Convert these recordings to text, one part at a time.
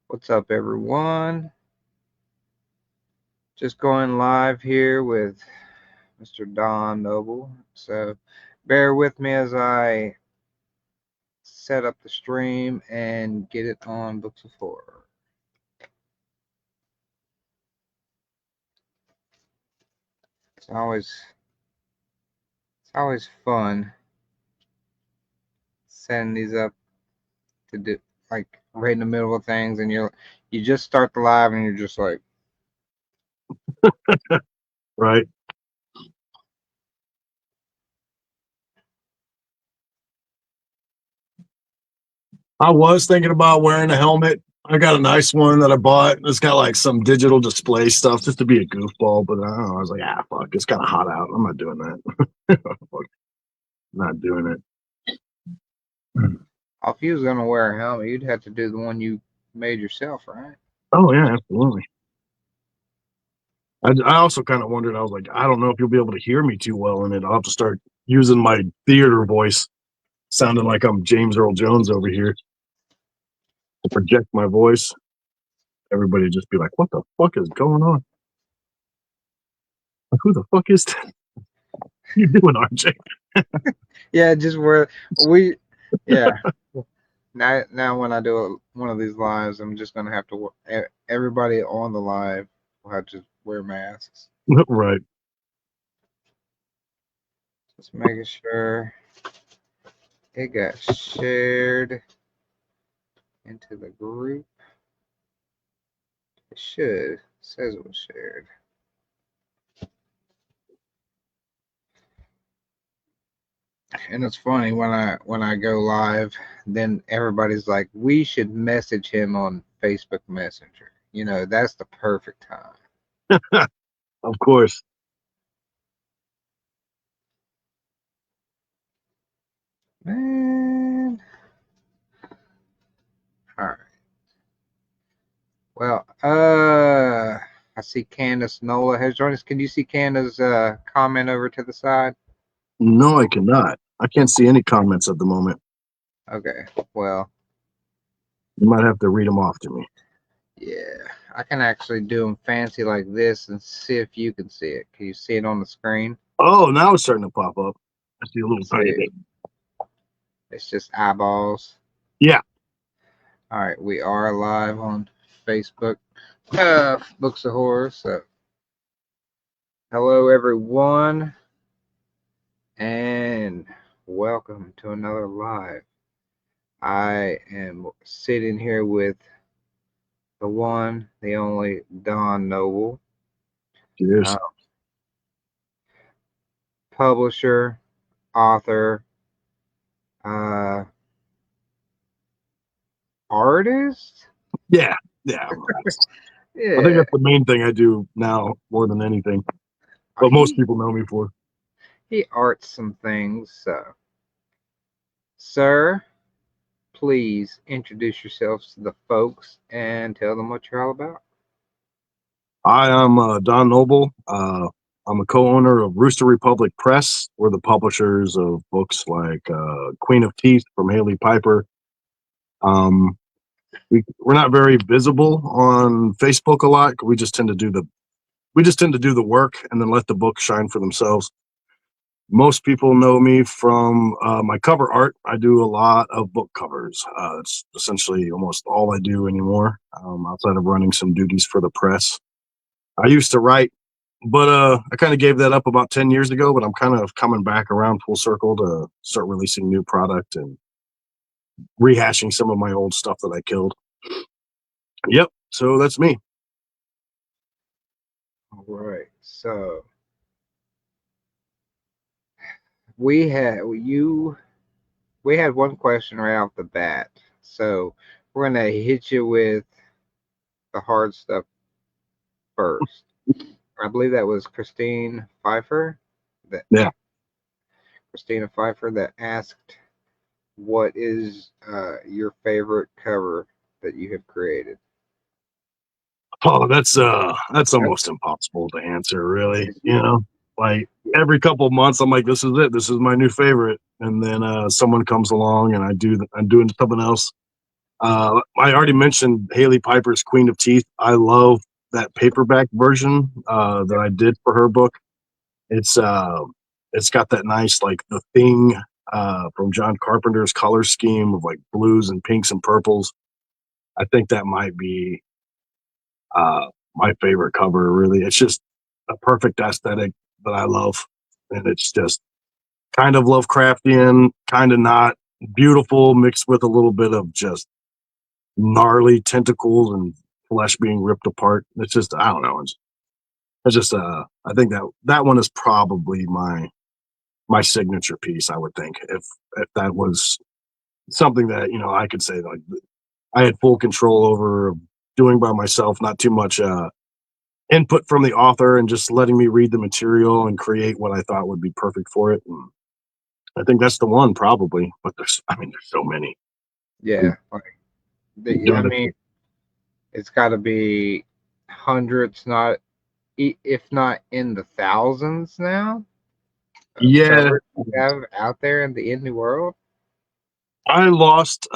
What's up, everyone? Just going live here with Mr. Don Noble. So bear with me as I set up the stream and get it on Books of Horror. It's always fun setting these up to do like right in the middle of things, and you just start the live and you're just like, right. I was thinking about wearing a helmet. I got a nice one that I bought. It's got like some digital display stuff just to be a goofball, but I don't know. I was like, fuck, it's kind of hot out. I'm not doing that. Not doing it. if you was gonna wear a helmet, you'd have to do the one you made yourself, right? Oh yeah, absolutely. I also kind of wondered. I was like, I don't know if you'll be able to hear me too well in it. I'll have to start using my theater voice, sounding like I'm James Earl Jones over here, to project my voice. Everybody just be like, "What the fuck is going on? Like, who the fuck is that? What you doing, RJ?" Yeah, just where we, yeah. Now when I do one of these lives, I'm just gonna have to. Everybody on the live will have to wear masks. Right. Just making sure it got shared into the group. It should. It says it was shared. And it's funny when I go live, then everybody's like, we should message him on Facebook Messenger. That's the perfect time. Of course. Man. All right. Well, I see Candace Nola has joined us. Can you see Candace's comment over to the side? No, I cannot. I can't see any comments at the moment. Okay. Well, You might have to read them off to me. yeah. I can actually do them fancy like this and see if you can see it. Can you see it on the screen? Oh, now it's starting to pop up. I see a little tiny bit. It's just eyeballs. Yeah. All right. We are live on Facebook. Books of Horror. So, hello, everyone. And welcome to another live. I am sitting here with the one, the only Don Noble, Cheers. publisher, author, artist. Yeah. Yeah. I'm an artist. Yeah, I think that's the main thing I do now more than anything. But most people know me for. He arts some things. So, sir, please introduce yourselves to the folks and tell them what you're all about. I am Don Noble. I'm a co-owner of Rooster Republic Press. We're the publishers of books like Queen of Teeth from Haley Piper. We're not very visible on Facebook a lot. We just tend to do the work and then let the book shine for themselves. Most people know me from my cover art. I do a lot of book covers. It's essentially almost all I do anymore, outside of running some duties for the press. I used to write, but I kind of gave that up about 10 years ago, but I'm kind of coming back around full circle to start releasing new product and rehashing some of my old stuff that I killed. Yep. So that's me. All right. So we had one question right off the bat. So we're gonna hit you with the hard stuff first. I believe that was Christina Pfeiffer that asked, what is your favorite cover that you have created? Oh, that's almost impossible to answer, really. Like every couple of months, I'm like, this is it. This is my new favorite, and then someone comes along, and I'm doing something else. I already mentioned Haley Piper's Queen of Teeth. I love that paperback version that I did for her book. It's got that nice like The Thing from John Carpenter's color scheme of like blues and pinks and purples. I think that might be my favorite cover. Really, it's just a perfect aesthetic that I love, and it's just kind of Lovecraftian, kind of not, beautiful, mixed with a little bit of just gnarly tentacles and flesh being ripped apart. It's just, I don't know. It's just I think that one is probably my signature piece. I would think if that was something that I could say like I had full control over doing by myself, not too much input from the author, and just letting me read the material and create what I thought would be perfect for it. And I think that's the one probably. But there's so many. Yeah, like I mean, it's got to be hundreds, not if not in the thousands now. Yeah, We have out there in the indie world. I lost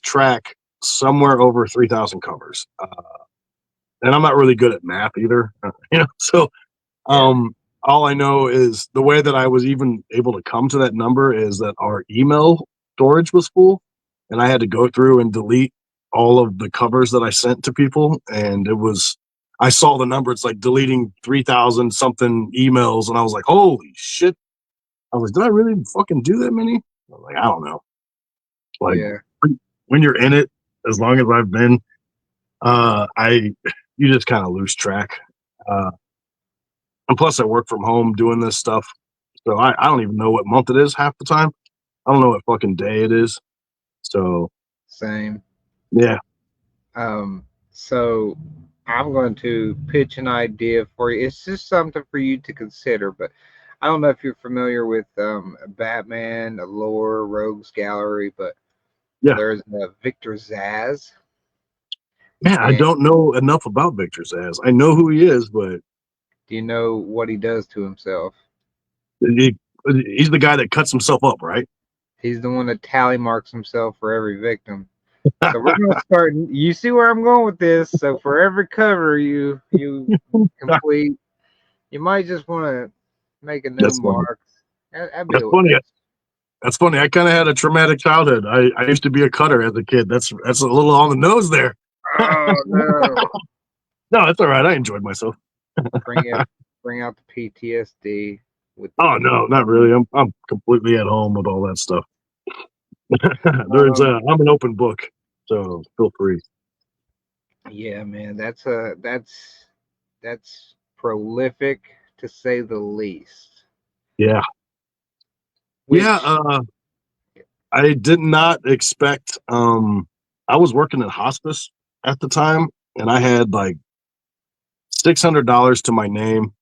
track somewhere over 3,000 covers, and I'm not really good at math either. So all I know is the way that I was even able to come to that number is that our email storage was full, and I had to go through and delete all of the covers that I sent to people, and I saw the number. It's like deleting 3,000 something emails, and I was like, holy shit! I was like, did I really fucking do that many? I was like, I don't know. Like when you're in it, as long as I've been, you just kind of lose track. And plus, I work from home doing this stuff, so I don't even know what month it is half the time. I don't know what fucking day it is. So same. Yeah. So I'm going to pitch an idea for you. It's just something for you to consider, but I don't know if you're familiar with Batman, Allure, Rogues Gallery, but Yeah. there's Victor Zsasz. Man, I don't know enough about Victor Zsasz. I know who he is, but do you know what he does to himself? He's the guy that cuts himself up, right? He's the one that tally marks himself for every victim. So we're gonna start. You see where I'm going with this. So for every cover you complete, you might just want to make a new mark. That's funny. That's funny. I kind of had a traumatic childhood. I used to be a cutter as a kid. That's a little on the nose there. Oh no! No, that's all right. I enjoyed myself. bring out the PTSD. Oh no, not really. I'm completely at home with all that stuff. I'm an open book, so feel free. Yeah, man, that's prolific to say the least. Yeah. I did not expect. I was working in hospice at the time, and I had like $600 to my name,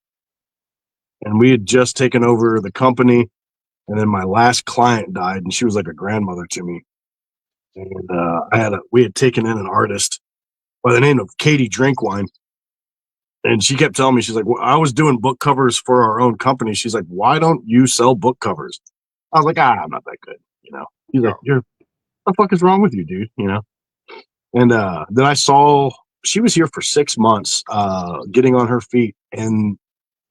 and we had just taken over the company. And then my last client died, and she was like a grandmother to me. And we had taken in an artist by the name of Katie Drinkwine. And she kept telling me, she's like, well, I was doing book covers for our own company. She's like, why don't you sell book covers? I was like, I'm not that good, He's like, what the fuck is wrong with you, dude? And then I saw she was here for 6 months, getting on her feet, and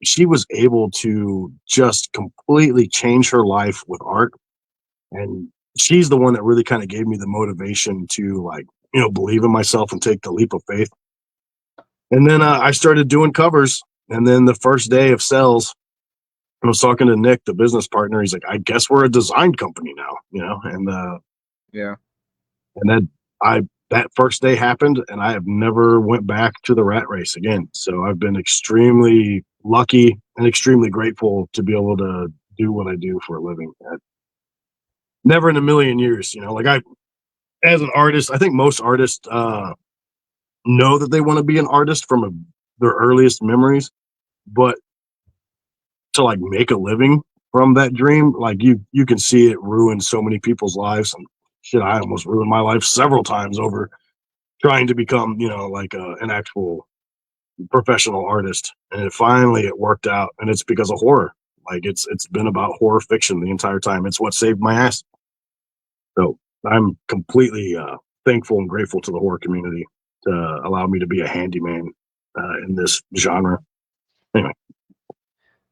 she was able to just completely change her life with art. And she's the one that really kind of gave me the motivation to believe in myself and take the leap of faith. And then I started doing covers. And then the first day of sales, I was talking to Nick, the business partner. He's like, I guess we're a design company now, and yeah. And then that first day happened, and I have never went back to the rat race again. So I've been extremely lucky and extremely grateful to be able to do what I do for a living. Never in a million years, as an artist, I think most artists know that they want to be an artist from their earliest memories, but to make a living from that dream, you can see it ruin so many people's lives. And shit, I almost ruined my life several times over trying to become, an actual professional artist. And it worked out, and it's because of horror. It's been about horror fiction the entire time. It's what saved my ass. So I'm completely thankful and grateful to the horror community to allow me to be a handyman in this genre. Anyway,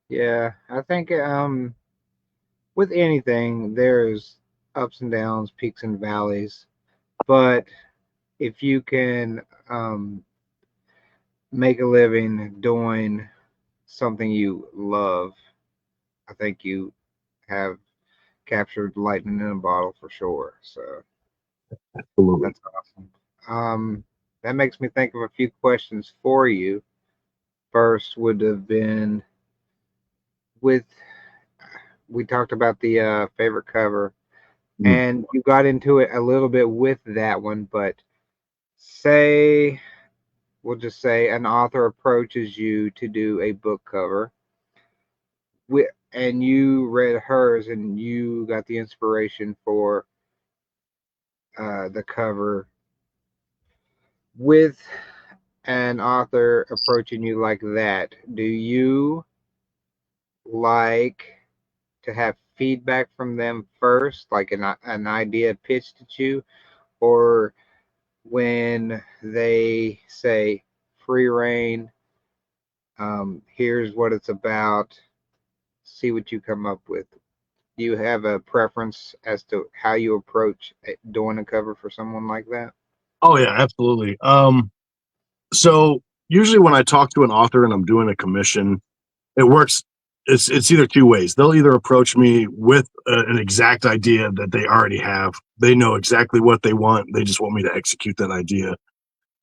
Yeah, I think with anything there's ups and downs, peaks and valleys, but if you can make a living doing something you love, I think you have captured lightning in a bottle for sure. So absolutely. that's awesome. That makes me think of a few questions for you. First would have been with we talked about the favorite cover, Mm. and you got into it a little bit with that one, but say we'll just say an author approaches you to do a book cover and you read hers and you got the inspiration for the cover with an author approaching you like that, do you like to have feedback from them first, like an idea pitched at you, or when they say free reign, here's what it's about, see what you come up with? Do you have a preference as to how you approach doing a cover for someone like that? Oh yeah, absolutely. So usually when I talk to an author and I'm doing a commission, it works. It's either two ways. They'll either approach me with an exact idea that they already have. They know exactly what they want. They just want me to execute that idea.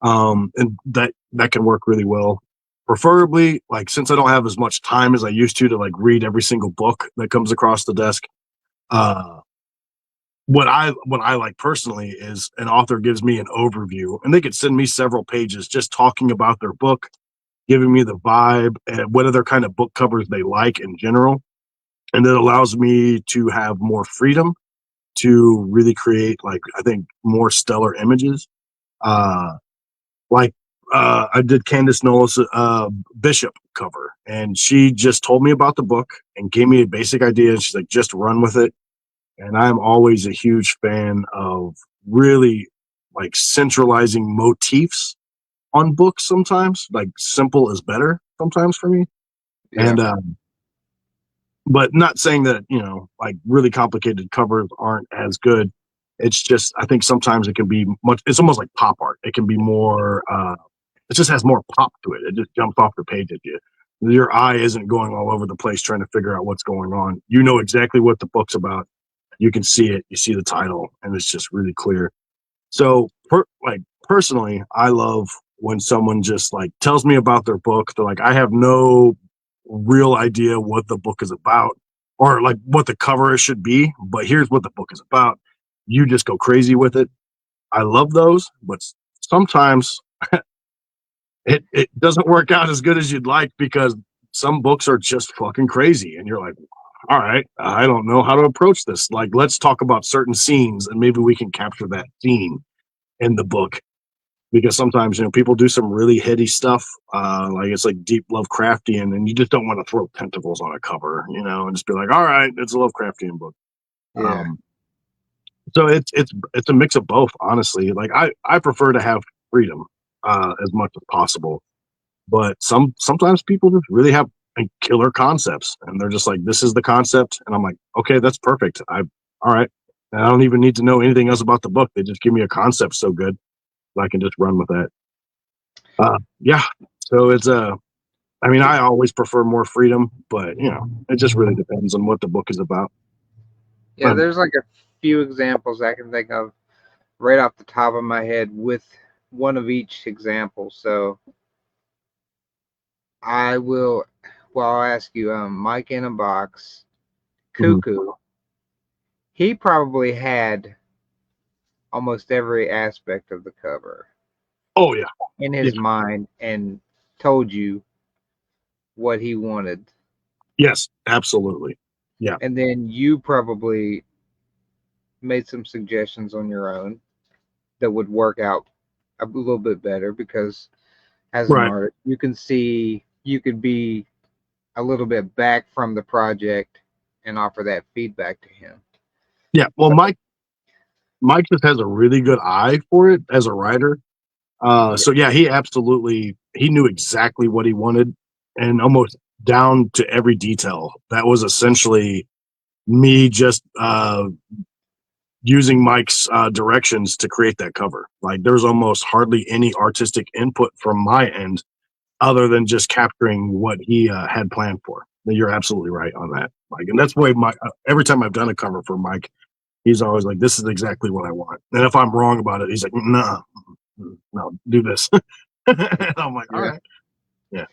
And that can work really well. Preferably, like since I don't have as much time as I used to like read every single book that comes across the desk. Uh, what I like personally is an author gives me an overview, and they could send me several pages just talking about their book, giving me the vibe and what other kind of book covers they like in general. And it allows me to have more freedom to really create, like, I think, more stellar images. Uh, like, I did Candace Knowles' Bishop cover, and she just told me about the book and gave me a basic idea. And she's like, just run with it. And I'm always a huge fan of really like centralizing motifs on books sometimes. Like, simple is better sometimes for me. Yeah. And but not saying that, like really complicated covers aren't as good. It's just I think sometimes it can be much. It's almost like pop art. It can be more. It just has more pop to it. It just jumps off the page at you. Your eye isn't going all over the place trying to figure out what's going on. You know exactly what the book's about. You can see it. You see the title, and it's just really clear. So, like personally, I love when someone just like tells me about their book. They're like, I have no real idea what the book is about or like what the cover should be, but here's what the book is about. You just go crazy with it. I love those, but sometimes it doesn't work out as good as you'd like because some books are just fucking crazy, and you're like, all right, I don't know how to approach this. Like, let's talk about certain scenes, and maybe we can capture that scene in the book because sometimes people do some really heady stuff, like it's like deep Lovecraftian, and you just don't want to throw tentacles on a cover, and just be like, all right, it's a Lovecraftian book. Yeah. Um, so it's a mix of both, honestly. Like I prefer to have freedom as much as possible, but sometimes people just really have like, killer concepts, and they're just like, this is the concept, and I'm like, okay, that's perfect. All right. And I don't even need to know anything else about the book. They just give me a concept so good I can just run with that. Yeah. So I mean, I always prefer more freedom, but it just really depends on what the book is about. Yeah, But there's like a few examples I can think of right off the top of my head with one of each example. So I will, well, I'll ask you, Mike in a Box, mhm. Cuckoo, he probably had almost every aspect of the cover Oh yeah, in yeah, his mind and told you what he wanted. yes, absolutely, yeah, And then you probably made some suggestions on your own that would work out a little bit better because as an right, artist, you can see you could be a little bit back from the project and offer that feedback to him. yeah. Well, So, Mike just has a really good eye for it as a writer. So yeah, he knew exactly what he wanted, and almost down to every detail. That was essentially me just using Mike's directions to create that cover. Like there's almost hardly any artistic input from my end other than just capturing what he had planned for. You're absolutely right on that, Mike. And that's why every time I've done a cover for Mike, he's always like, "This is exactly what I want." And if I'm wrong about it, he's like, "Nah, no, do this." And I'm like, "All Yeah. right, yeah,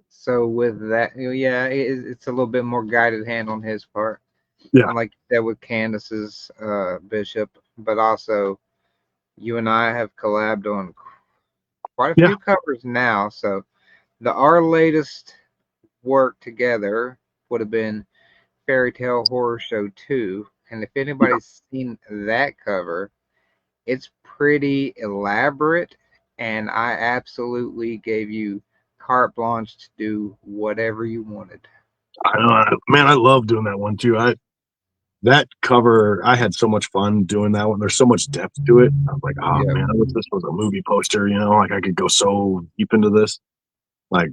So with that, yeah, it's a little bit more guided hand on his part. yeah, Unlike that with Candace's Bishop, but also you and I have collabed on quite a yeah." few covers now. So our latest work together would have been Fairy Tale Horror Show 2. And if anybody's seen that cover, it's pretty elaborate, and I absolutely gave you carte blanche to do whatever you wanted. I know, man. I love doing that one too. That cover, I had so much fun doing that one. There's so much depth to it. I was like, oh Yeah, man, I wish this was a movie poster. Like I could go so deep into this. Like,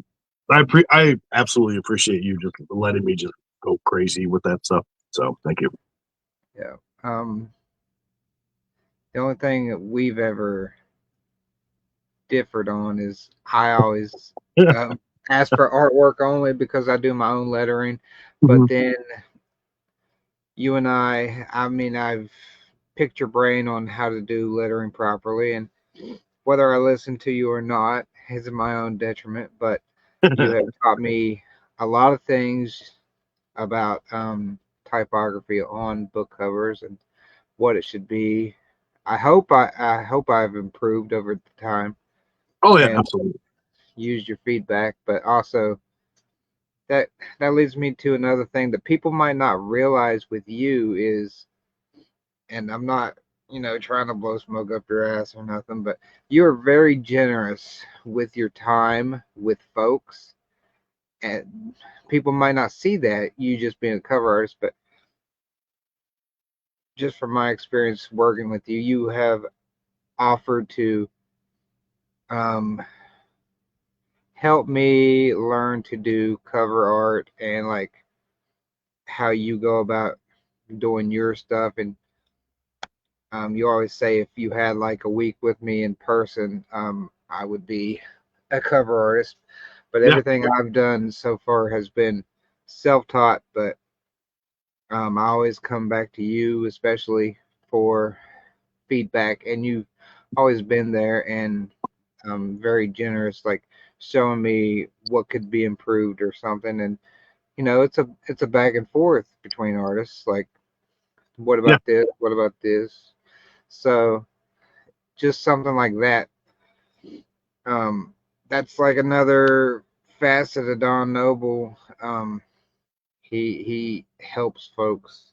I absolutely appreciate you just letting me just go crazy with that stuff. So thank you. yeah. The only thing that we've ever differed on is I always um, ask for artwork only because I do my own lettering. But Mhm. then you and I mean, I've picked your brain on how to do lettering properly, and whether I listen to you or not is at my own detriment. But you have taught me a lot of things about typography on book covers and what it should be. I hope I've improved over the time Oh yeah, and absolutely. used your feedback, but also that leads me to another thing that people might not realize with you is, and I'm not, trying to blow smoke up your ass or nothing, but you're very generous with your time with folks, and people might not see that you just being a cover artist, but just from my experience working with you, you have offered to um, help me learn to do cover art and like how you go about doing your stuff. And you always say if you had like a week with me in person, I would be a cover artist. But Yeah, everything I've done so far has been self-taught. But I always come back to you, especially for feedback, and you've always been there and very generous, like showing me what could be improved or something. And it's a back and forth between artists. Like, what yeah. about this? What about this? So just something like that. Um, that's like another facet of Don Noble. He helps folks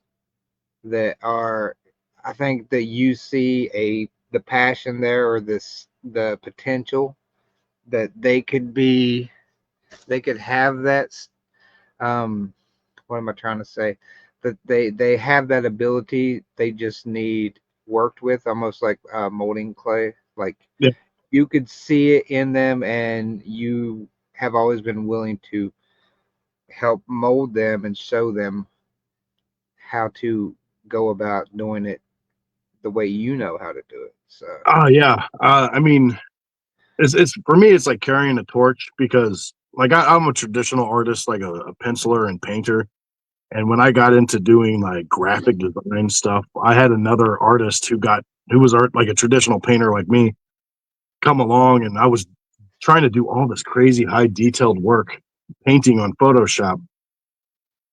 that are. I think that you see the passion there or the potential that they could have that. Um, what am I trying to say? That they have that ability. They just need worked with, almost like molding clay. Like Yeah. you could see it in them, and you have always been willing to help mold them and show them how to go about doing it the way you know how to do it. So Yeah. I mean, it's for me. It's like carrying a torch because, like, I'm a traditional artist, like a penciler and painter. And when I got into doing like graphic design stuff, I had another artist who was art like a traditional painter like me come along, and I was trying to do all this crazy high detailed work painting on Photoshop.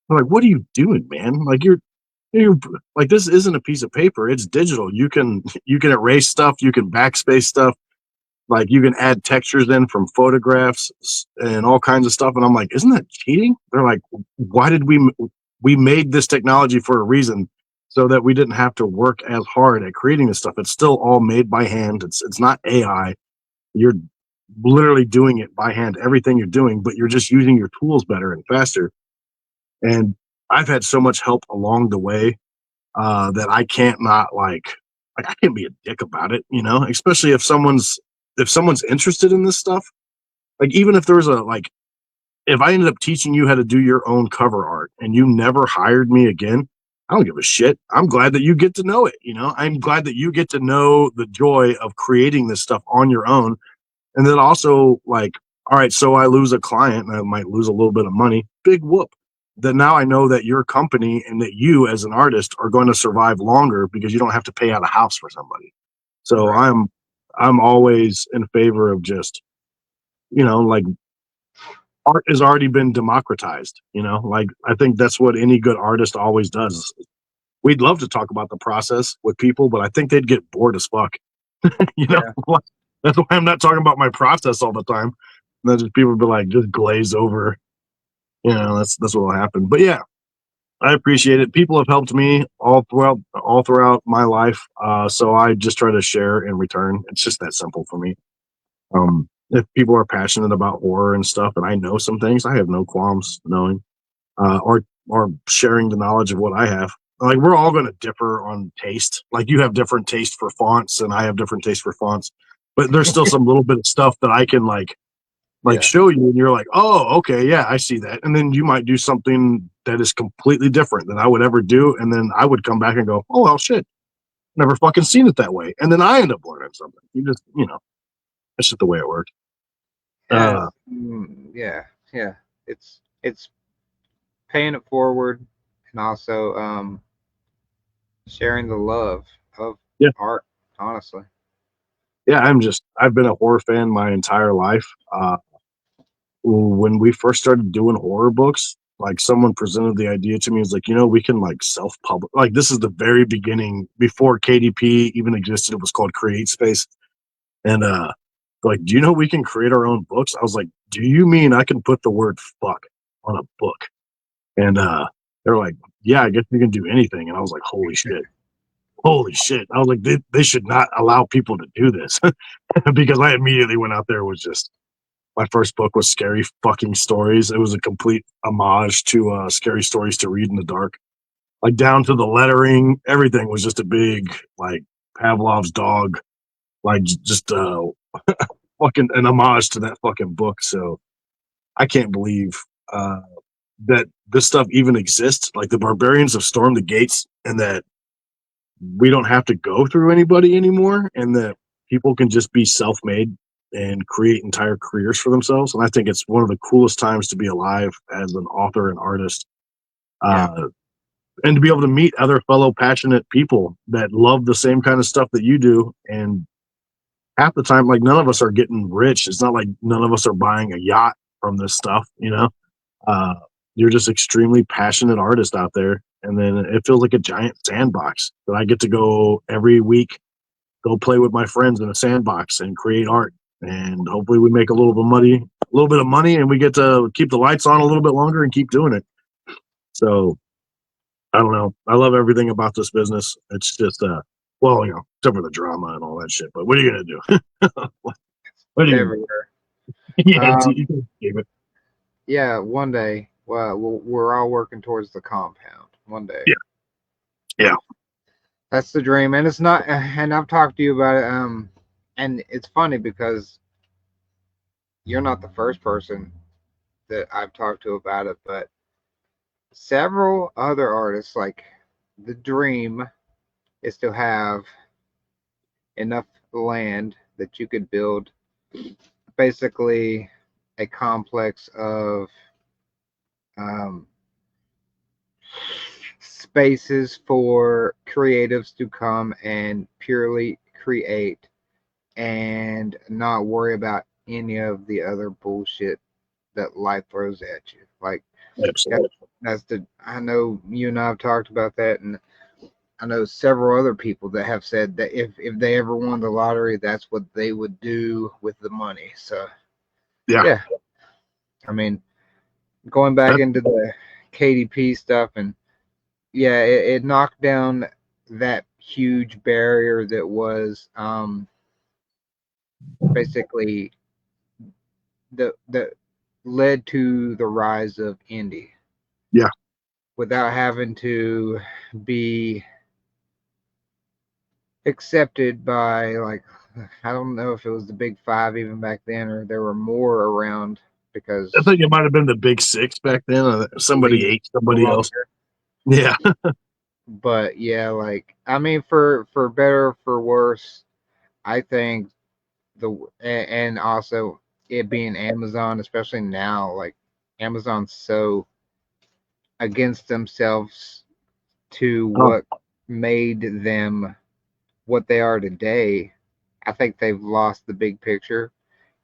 I'm like, what are you doing, man? Like you're like, this isn't a piece of paper, it's digital. You can erase stuff, you can backspace stuff, like you can add textures in from photographs and all kinds of stuff. And I'm like, isn't that cheating? They're like, why did we made this technology for a reason so that we didn't have to work as hard at creating this stuff. It's still all made by hand. It's not AI. You're literally doing it by hand, everything you're doing, but you're just using your tools better and faster. And I've had so much help along the way that I can't not like. like I can't be a dick about it, you know, especially if someone's interested in this stuff. Like even if there's a like if I ended up teaching you how to do your own cover art and you never hired me again, I don't give a shit. I'm glad that you get to know it, you know. I'm glad that you get to know the joy of creating this stuff on your own. And then also like, all right, so I lose a client and I might lose a little bit of money. Big whoop. Then now I know that your company and that you as an artist are going to survive longer because you don't have to pay out a house for somebody. So Right. I'm always in favor of just, you know, like art has already been democratized, you know, like I think that's what any good artist always does. We'd love to talk about the process with people, but I think they'd get bored as fuck. You know, Yeah. that's why I'm not talking about my process all the time. And then just people would be like, just glaze over. You know, that's what will happen. But yeah, I appreciate it. People have helped me all throughout my life. So I just try to share in return. It's just that simple for me. If people are passionate about horror and stuff, and I know some things, I have no qualms knowing, or sharing the knowledge of what I have. Like we're all going to differ on taste. Like you have different taste for fonts, and I have different taste for fonts. But there's still some little bit of stuff that I can like Yeah. show you, and you're like, oh, okay, yeah, I see that. And then you might do something that is completely different than I would ever do, and then I would come back and go, oh well, shit, never fucking seen it that way. And then I end up learning something. You know, that's just the way it works. Yes. Uh, Yeah. Yeah. It's paying it forward and also sharing the love of yeah, art, honestly. yeah. I've been a horror fan my entire life. When we first started doing horror books, like someone presented the idea to me, is like, you know, we can like self-publish. Like this is the very beginning before KDP even existed. It was called Create Space, and like, do you know we can create our own books? I was like, do you mean I can put the word fuck on a book? And they're like, yeah, I guess you can do anything. And I was like, holy shit. Holy shit. I was like, they should not allow people to do this because I immediately went out there was just my first book was Scary Fucking Stories. It was a complete homage to Scary Stories to Read in the Dark. Like down to the lettering, everything was just a big like Pavlov's dog, like just fucking an homage to that fucking book. So I can't believe uh, that this stuff even exists. Like the barbarians have stormed the gates, and that we don't have to go through anybody anymore, and that people can just be self-made and create entire careers for themselves. And I think it's one of the coolest times to be alive as an author and artist, Yeah. uh, and to be able to meet other fellow passionate people that love the same kind of stuff that you do. And half the time, like none of us are getting rich. It's not like none of us are buying a yacht from this stuff, you know. Uh, you're just extremely passionate artist out there, and then it feels like a giant sandbox that I get to go every week, go play with my friends in a sandbox and create art. And hopefully, we make a little bit of money, and we get to keep the lights on a little bit longer and keep doing it. So I don't know. I love everything about this business. It's just well, you know, except for the drama and all that shit. But what are you gonna do? What are you gonna do? Everywhere. Yeah, Um, you can escape it. yeah, one day. Well, we're all working towards the compound. One day. Yeah, yeah, That's the dream, and it's not. And I've talked to you about it. And it's funny because you're not the first person that I've talked to about it, but several other artists, like the dream is to have enough land that you could build basically a complex of um, spaces for creatives to come and purely create and not worry about any of the other bullshit that life throws at you. Like that, absolutely. that's the I know you and I have talked about that, and I know several other people that have said that if they ever won the lottery, that's what they would do with the money. So Yeah, yeah, I mean, going back that, into the KDP stuff, and yeah, it knocked down that huge barrier that was basically the led to the rise of indie yeah, without having to be accepted by, like, I don't know if it was the big five even back then, or there were more around, I because think it might have been the big six back then. Somebody Lee ate no somebody else. longer. Yeah. But yeah, like, I mean, for better or for worse, I think and also it being Amazon, especially now, like, Amazon's so against themselves to Oh, what made them what they are today. I think they've lost the big picture.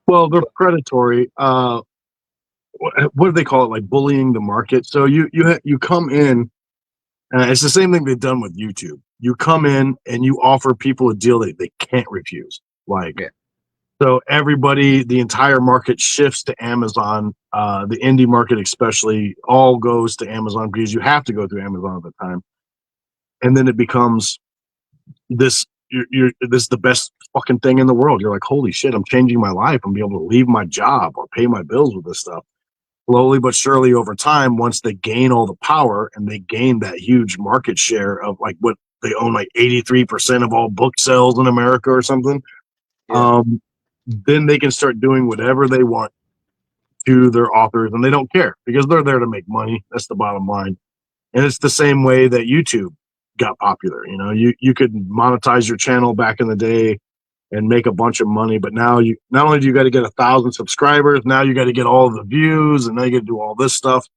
well, they're But predatory. What do they call it? Like bullying the market. So you come in. It's the same thing they've done with YouTube. You come in and you offer people a deal that they can't refuse. Like, yeah, so everybody, the entire market shifts to Amazon. The indie market, especially, all goes to Amazon because you have to go through Amazon at the time. And then it becomes this. This is the best fucking thing in the world. You're like, holy shit, I'm changing my life. I'm be able to leave my job or pay my bills with this stuff. Slowly but surely over time, once they gain all the power and they gain that huge market share of like what they own, like 83% of all book sales in America or something, yeah, um, then they can start doing whatever they want to their authors and they don't care because they're there to make money. That's the bottom line. And it's the same way that YouTube got popular. You know, you could monetize your channel back in the day and make a bunch of money, but now you not only do you got to get 1,000 subscribers, now you got to get all the views and now you got to do all this stuff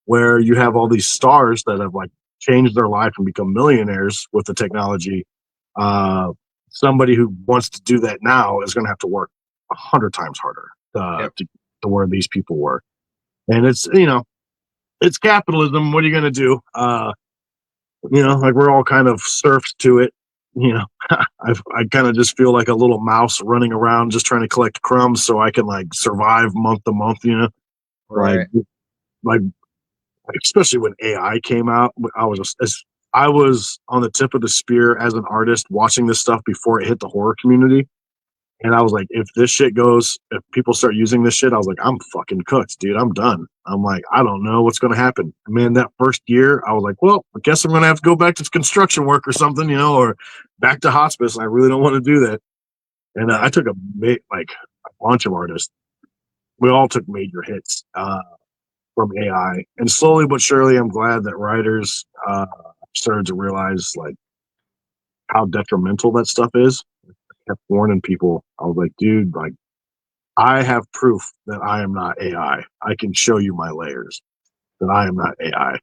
where you have all these stars that have like changed their life and become millionaires with the technology. Uh, Somebody who wants to do that now is going to have to work 100 times harder yep. to where these people were. And it's, you know, it's capitalism. What are you going to do? Like we're all kind of serfs to it. You know, I kind of just feel like a little mouse running around just trying to collect crumbs so I can like survive month to month. Like Right. like especially when AI came out, I was on the tip of the spear as an artist watching this stuff before it hit the horror community. And I was like, if this shit goes, if people start using this shit, I was like, I'm fucking cooked, dude. I'm done. I'm like, I don't know what's going to happen. Man, that first year, I was like, well, I guess I'm going to have to go back to construction work or something, or back to hospice. And I really don't want to do that. And I Right. took like a bunch of artists. We all took major hits from AI. And slowly but surely, I'm glad that writers started to realize like how detrimental that stuff is. I kept warning people. I was like, dude, like, I have proof that I am not AI. I can show you my layers that I am not AI.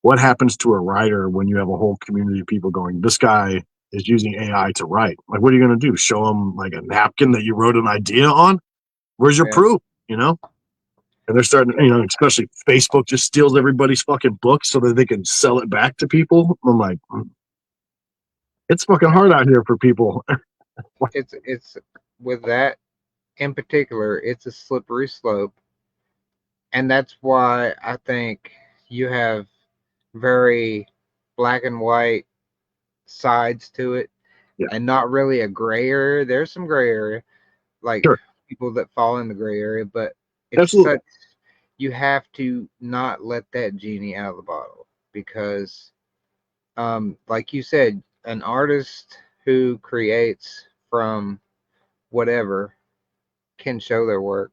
What happens to a writer when you have a whole community of people going, this guy is using AI to write? Like, what are you going to do? Show them like a napkin that you wrote an idea on? Where's your Yeah. proof? And they're starting, especially Facebook just steals everybody's fucking books so that they can sell it back to people. I'm like, it's fucking hard out here for people. It's with that in particular, it's a slippery slope, and that's why I think you have very black and white sides to it, Yeah, and not really a gray area. There's some gray area, like sure. people that fall in the gray area, but it's Absolutely. such, you have to not let that genie out of the bottle, because like you said, an artist who creates from whatever can show their work.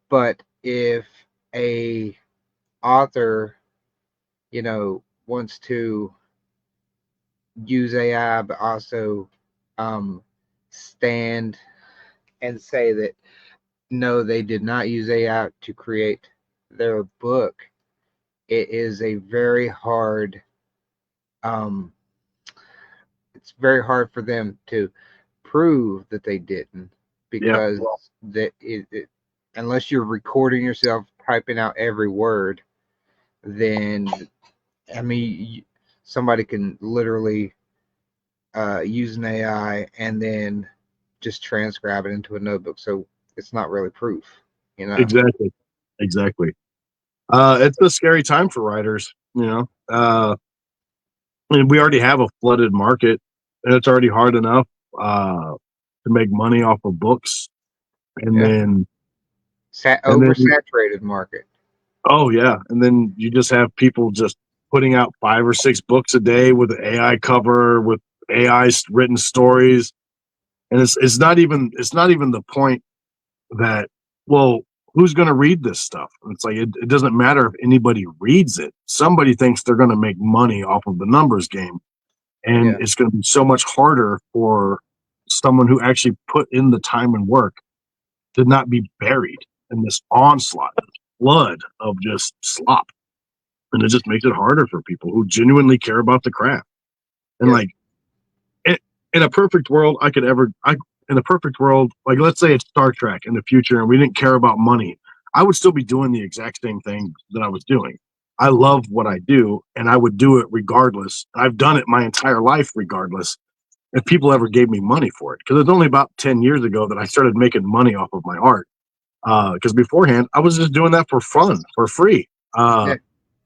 But if a author, wants to use AI, but also um, stand and say that no, they did not use AI to create their book, it is a very hard. Um, it's very hard for them to prove that they didn't, Yeah. because unless you're recording yourself typing out every word, then I mean, somebody can literally use an AI and then just transcribe it into a notebook. So it's not really proof, you know? Exactly. Exactly. It's a scary time for writers. I mean, we already have a flooded market, and it's already hard enough to make money off of books, and Yeah. then and then Oversaturated market. oh yeah, and then you just have people just putting out 5 or 6 books a day with an AI cover with AI written stories, and it's not even the point that, well, who's going to read this stuff? It's like it doesn't matter if anybody reads it. Somebody thinks they're going to make money off of the numbers game, and Yeah. it's going to be so much harder for someone who actually put in the time and work to not be buried in this onslaught, flood of just slop. And it just makes it harder for people who genuinely care about the craft. And Yeah. like in a perfect world, in a perfect world, like let's say it's Star Trek in the future and we didn't care about money, I would still be doing the exact same thing that I was doing. I love what I do and I would do it regardless. I've done it my entire life regardless if people ever gave me money for it. Because it's only about 10 years ago that I started making money off of my art. Because beforehand, I was just doing that for fun, for free. Uh,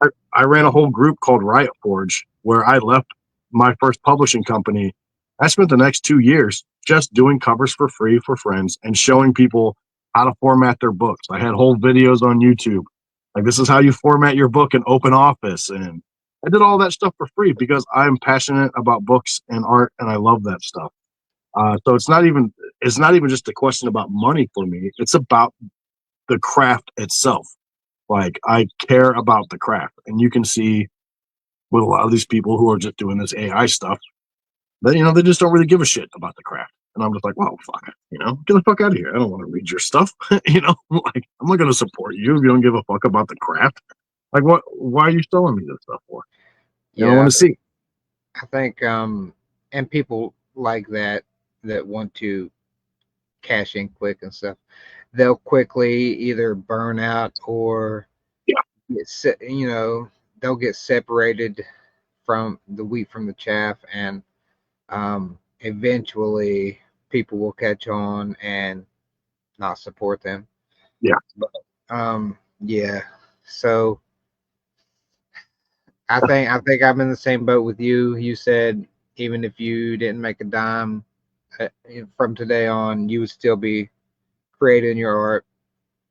Yeah. I ran a whole group called Riot Forge where I left my first publishing company. I spent the next 2 years just doing covers for free for friends and showing people how to format their books. I had whole videos on YouTube. Like, this is how you format your book in Open Office. And I did all that stuff for free because I'm passionate about books and art and I love that stuff. So it's not even just a question about money for me. It's about the craft itself. Like, I care about the craft, and you can see with a lot of these people who are just doing this AI stuff, they just don't really give a shit about the craft. And I'm just like, well, fuck, get the fuck out of here. I don't want to read your stuff. Like, I'm not going to support you if you don't give a fuck about the craft. Like, what? Why are you selling me this stuff for? I Yeah. want to see. I think and people like that want to cash in quick and stuff, they'll quickly either burn out or Yeah, they'll get separated from the wheat from the chaff, and eventually people will catch on and not support them. yeah, But yeah, so I think I'm in the same boat with you. You said even if you didn't make a dime from today on, you would still be creating your art.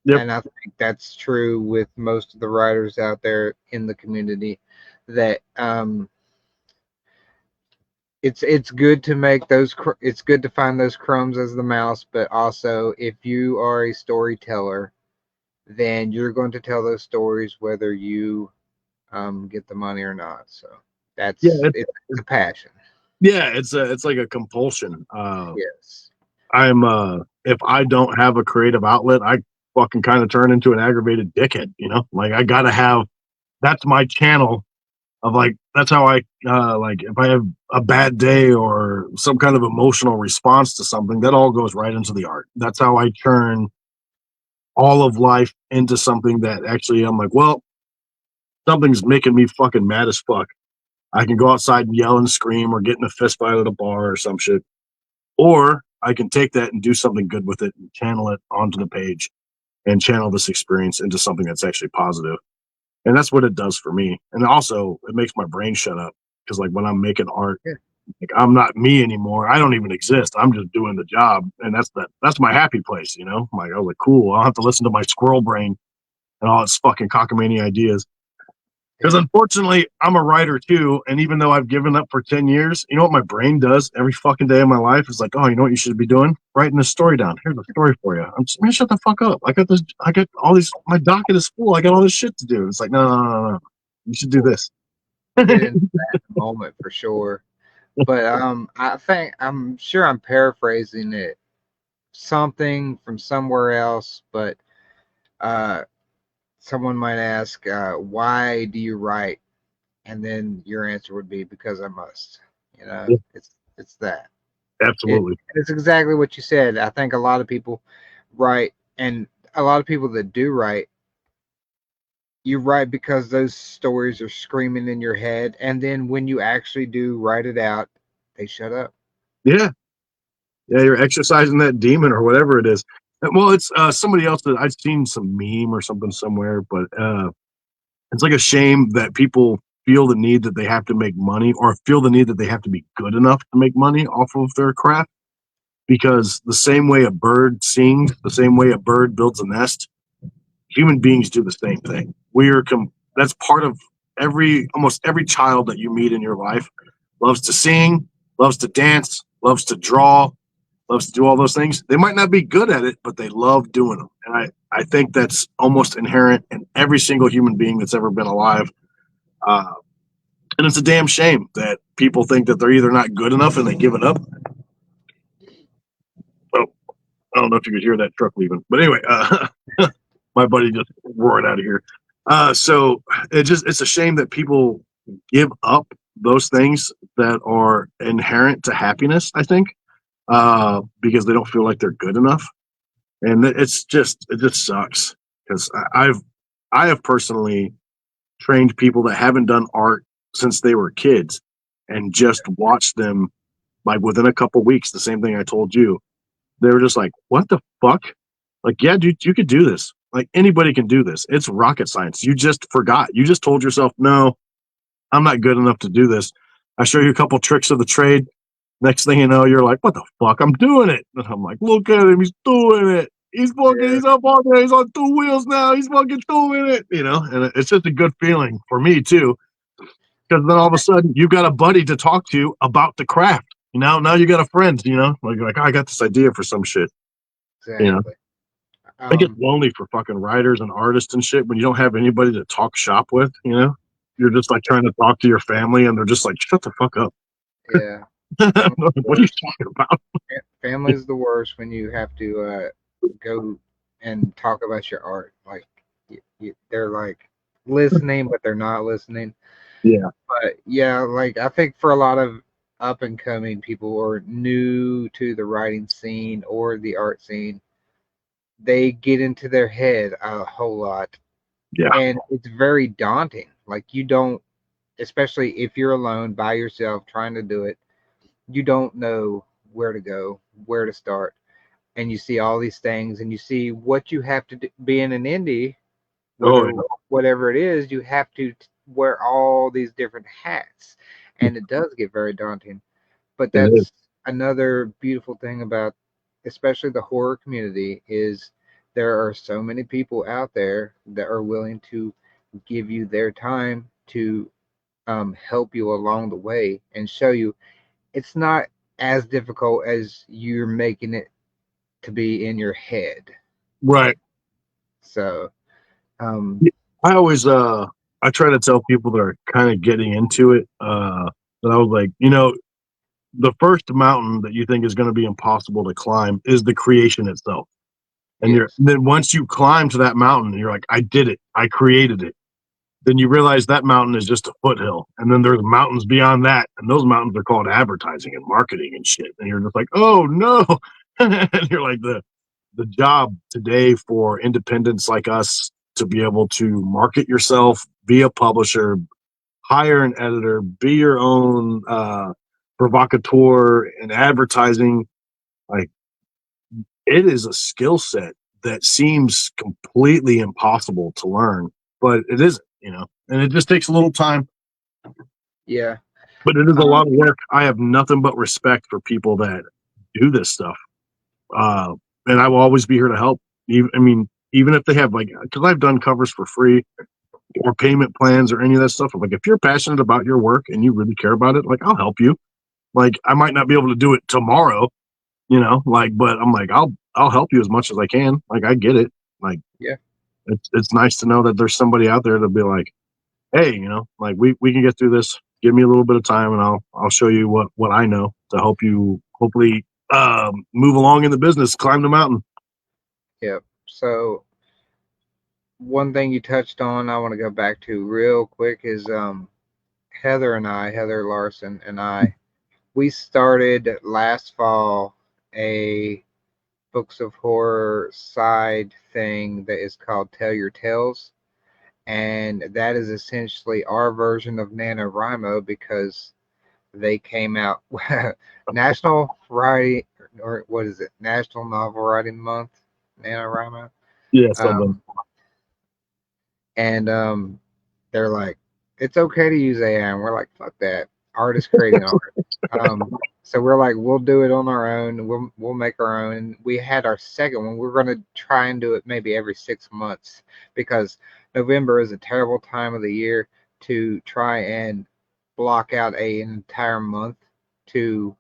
yep, And I think that's true with most of the writers out there in the community. That it's good to make those. It's good to find those crumbs as the mouse, but also if you are a storyteller, then you're going to tell those stories whether you get the money or not. So yeah. it's a passion. Yeah, it's like a compulsion. Yes. I'm if I don't have a creative outlet, I fucking kind of turn into an aggravated dickhead, Like, I gotta have that's my channel of, like, that's how I like, if I have a bad day or some kind of emotional response to something, that all goes right into the art. That's how I turn all of life into something that actually I'm like, well, something's making me fucking mad as fuck. I can go outside and yell and scream or get in a fist fight at a bar or some shit. Or I can take that and do something good with it and channel it onto the page and channel this experience into something that's actually positive. And that's what it does for me. And also, it makes my brain shut up because, like, when I'm making art, Yeah. like, I'm not me anymore. I don't even exist. I'm just doing the job, and that's my happy place. I'm like, oh, like, cool. I don't have to listen to my squirrel brain and all its fucking cockamamie ideas. Because Yeah. unfortunately, I'm a writer too, and even though I've given up for 10 years, you know what my brain does every fucking day of my life is like, oh, you know what you should be doing? Writing this story down. Here's a story for you. I'm just, man, shut the fuck up. I got all these, my docket is full. I got all this shit to do. It's like, no, no, no, no, no. You should do this. Get into that moment for sure. But I'm sure I'm paraphrasing it something from somewhere else, but uh someone might ask, why do you write? And then your answer would be because I must. Yeah, It's that. absolutely. It's exactly what you said. I think a lot of people write, and a lot of people that do write, you write because those stories are screaming in your head, and then when you actually do write it out, they shut up. Yeah. Yeah. You're exercising that demon or whatever it is. Well, it's somebody else that I've seen some meme or something somewhere, but it's like a shame that people feel the need that they have to make money or feel the need that they have to be good enough to make money off of their craft. Because the same way a bird sings, the same way a bird builds a nest, human beings do the same thing. That's part of almost every child that you meet in your life loves to sing, loves to dance, loves to draw, loves to do all those things. They might not be good at it, but they love doing them. And I think that's almost inherent in every single human being that's ever been alive. Uh, and it's a damn shame that people think that they're either not good enough and they give it up. Oh, I don't know if you could hear that truck leaving, but anyway, my buddy just roared out of here. So it's a shame that people give up those things that are inherent to happiness. I think because they don't feel like they're good enough, and it just sucks because I have personally trained people that haven't done art since they were kids, and just watched them like within a couple weeks. The same thing I told you. They were just like, "What the fuck?" Like, yeah, dude, you could do this. Like anybody can do this. It's rocket science. You just forgot. You just told yourself, no, I'm not good enough to do this. I show you a couple tricks of the trade. Next thing you know, you're like, what the fuck? I'm doing it. And I'm like, look at him. He's doing it. Yeah, He's up on there. He's on two wheels now. He's fucking doing it. And it's just a good feeling for me too. Because then all of a sudden you've got a buddy to talk to about the craft. Now you got a friend, like, oh, I got this idea for some shit. You know, exactly. it gets Um, lonely for fucking writers and artists and shit when you don't have anybody to talk shop with, You're just like trying to talk to your family and they're just like, shut the fuck up. yeah, family's the What are you worst. talking about? Family's the worst when you have to go and talk about your art. Like they're like listening, but they're not listening. Yeah. But yeah, like I think for a lot of up and coming people or new to the writing scene or the art scene, they get into their head a whole lot, Yeah. and it's very daunting. Like you don't, especially if you're alone by yourself trying to do it, you don't know where to go, where to start, and you see all these things, and you see what you have to do, be in an indie, Oh, whatever it is, you have to wear all these different hats, and it does get very daunting. But it is. that's another beautiful thing about, especially the horror community, is there are so many people out there that are willing to give you their time to help you along the way and show you it's not as difficult as you're making it to be in your head. Right. So, um, Yeah, I always I try to tell people that are kind of getting into it, that I was like, the first mountain that you think is going to be impossible to climb is the creation itself. And yes, then once you climb to that mountain, you're like, I did it. I created it. Then you realize that mountain is just a foothill. And then there's mountains beyond that. And those mountains are called advertising and marketing and shit. And you're just like, oh no. And you're like, the job today for independents like us to be able to market yourself, be a publisher, hire an editor, be your own provocateur in advertising. Like, it is a skill set that seems completely impossible to learn, but it isn't, and it just takes a little time, yeah, but it is a um, lot of work. I have nothing but respect for people that do this stuff. Uh, and I will always be here to help. Even if they have like, because I've done covers for free or payment plans or any of that stuff. I'm like, if you're passionate about your work and you really care about it, like, I'll help you. Like, I might not be able to do it tomorrow, like, but I'm like, I'll help you as much as I can. Like, I get it. Like, yeah, it's nice to know that there's somebody out there to be like, hey, like, we can get through this. Give me a little bit of time and I'll show you what I know to help you hopefully move along in the business, climb the mountain. yeah. So one thing you touched on, I want to go back to real quick is Heather Larson and I, we started last fall a Books of Horror side thing that is called Tell Your Tales. And that is essentially our version of NaNoWriMo because they came out National Writing, or what is it? National Novel Writing Month, NaNoWriMo. Yeah, something. Um, and they're like, it's okay to use AI. And we're like, fuck that. Art is creating art. So we're like, we'll do it on our own. We'll make our own. And we had our second one. We're gonna try and do it maybe every 6 months because November is a terrible time of the year to try and block out an entire month to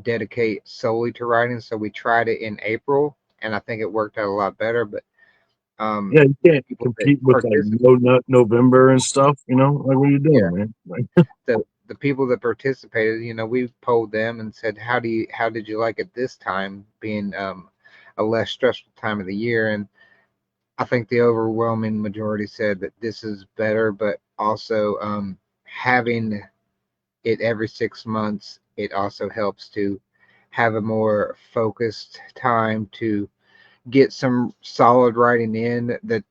dedicate solely to writing. So we tried it in April, and I think it worked out a lot better. But Yeah, you can't people that compete with like participate, No Nut November and stuff. You know, like what are you doing, man? Like, the people that participated, we polled them and said, how did you like it this time, being a less stressful time of the year? And I think the overwhelming majority said that this is better, but also having it every 6 months, it also helps to have a more focused time to get some solid writing in, that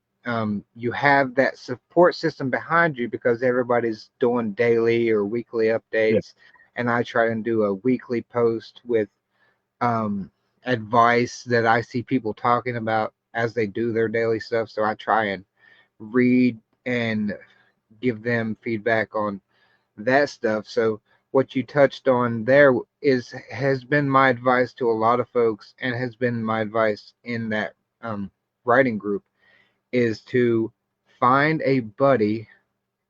you have that support system behind you, because everybody's doing daily or weekly yeah, updates. And I try and do a weekly post with um, advice that I see people talking about as they do their daily stuff. So I try and read and give them feedback on that stuff. So what you touched on there has been my advice to a lot of folks, and has been my advice in that um, writing group, is to find a buddy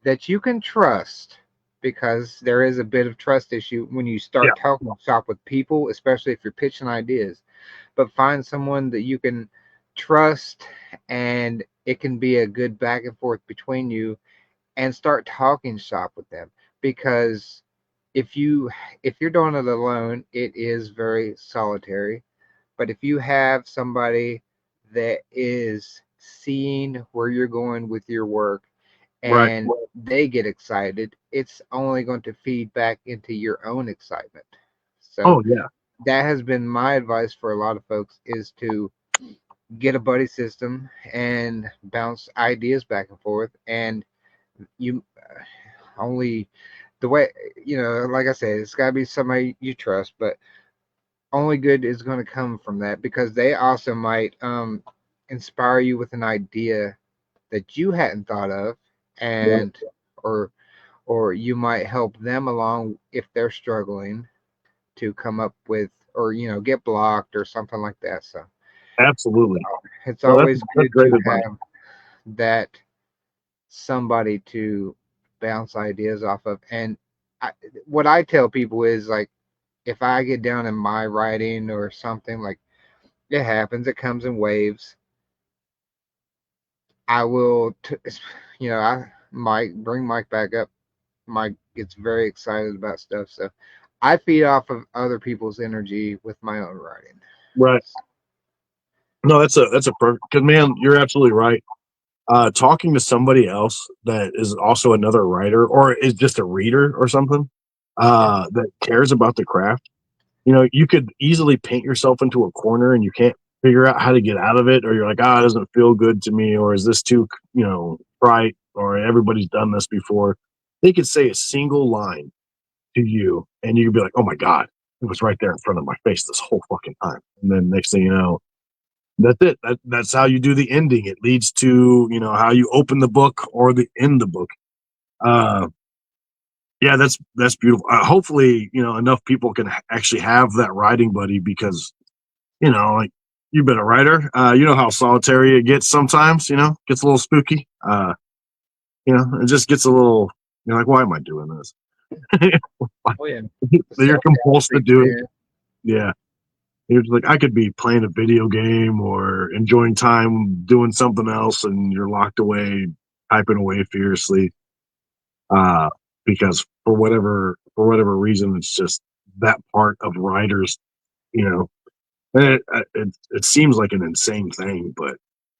that you can trust, because there is a bit of trust issue when you yeah, start talking shop with people, especially if you're pitching ideas. But find someone that you can trust, and it can be a good back and forth between you, and start talking shop with them. Because if you if you're doing it alone, it is very solitary. But if you have somebody that is seeing where you're going with your work, right. and they get excited, it's only going to feed back into your own excitement. So Oh yeah, that has been my advice for a lot of folks, is to get a buddy system and bounce ideas back and forth. And you only the way, like I said, it's got to be somebody you trust, but only good is going to come from that, because they also might inspire you with an idea that you hadn't thought of. right. And or you might help them along if they're struggling to come up with, or get blocked or something like that. So Absolutely. it's No, always that's good great to advice. have that somebody to bounce ideas off of. And I, what I tell people is, like, if I get down in my writing or something, like, it happens, it comes in waves. I will, I Mike, bring Mike back up. Mike gets very excited about stuff, so I feed off of other people's energy with my own writing. Right. No, that's a perfect. Because man, you're absolutely right. Talking to somebody else that is also another writer or is just a reader or something Yeah, that cares about the craft. You know, you could easily paint yourself into a corner and you can't figure out how to get out of it, or you're like, ah, it doesn't feel good to me, or is this too, trite, or everybody's done this before. They could say a single line to you, and you could be like, oh my god, it was right there in front of my face this whole fucking time. And then next thing you know, that's it. That's how you do the ending. It leads to how you open the book or the end the book. Uh, yeah, that's beautiful. Hopefully, enough people can actually have that writing buddy because like you've been a writer. You know how solitary it gets sometimes. Gets a little spooky. It just gets a little. You're like, why am I doing this? oh yeah, the You're self doubt compulsed to creeps do it. in. Yeah. You're just like, I could be playing a video game or enjoying time doing something else, and you're locked away, typing away furiously. Uh, because for whatever reason, it's just that part of writers, you know, it seems like an insane thing, but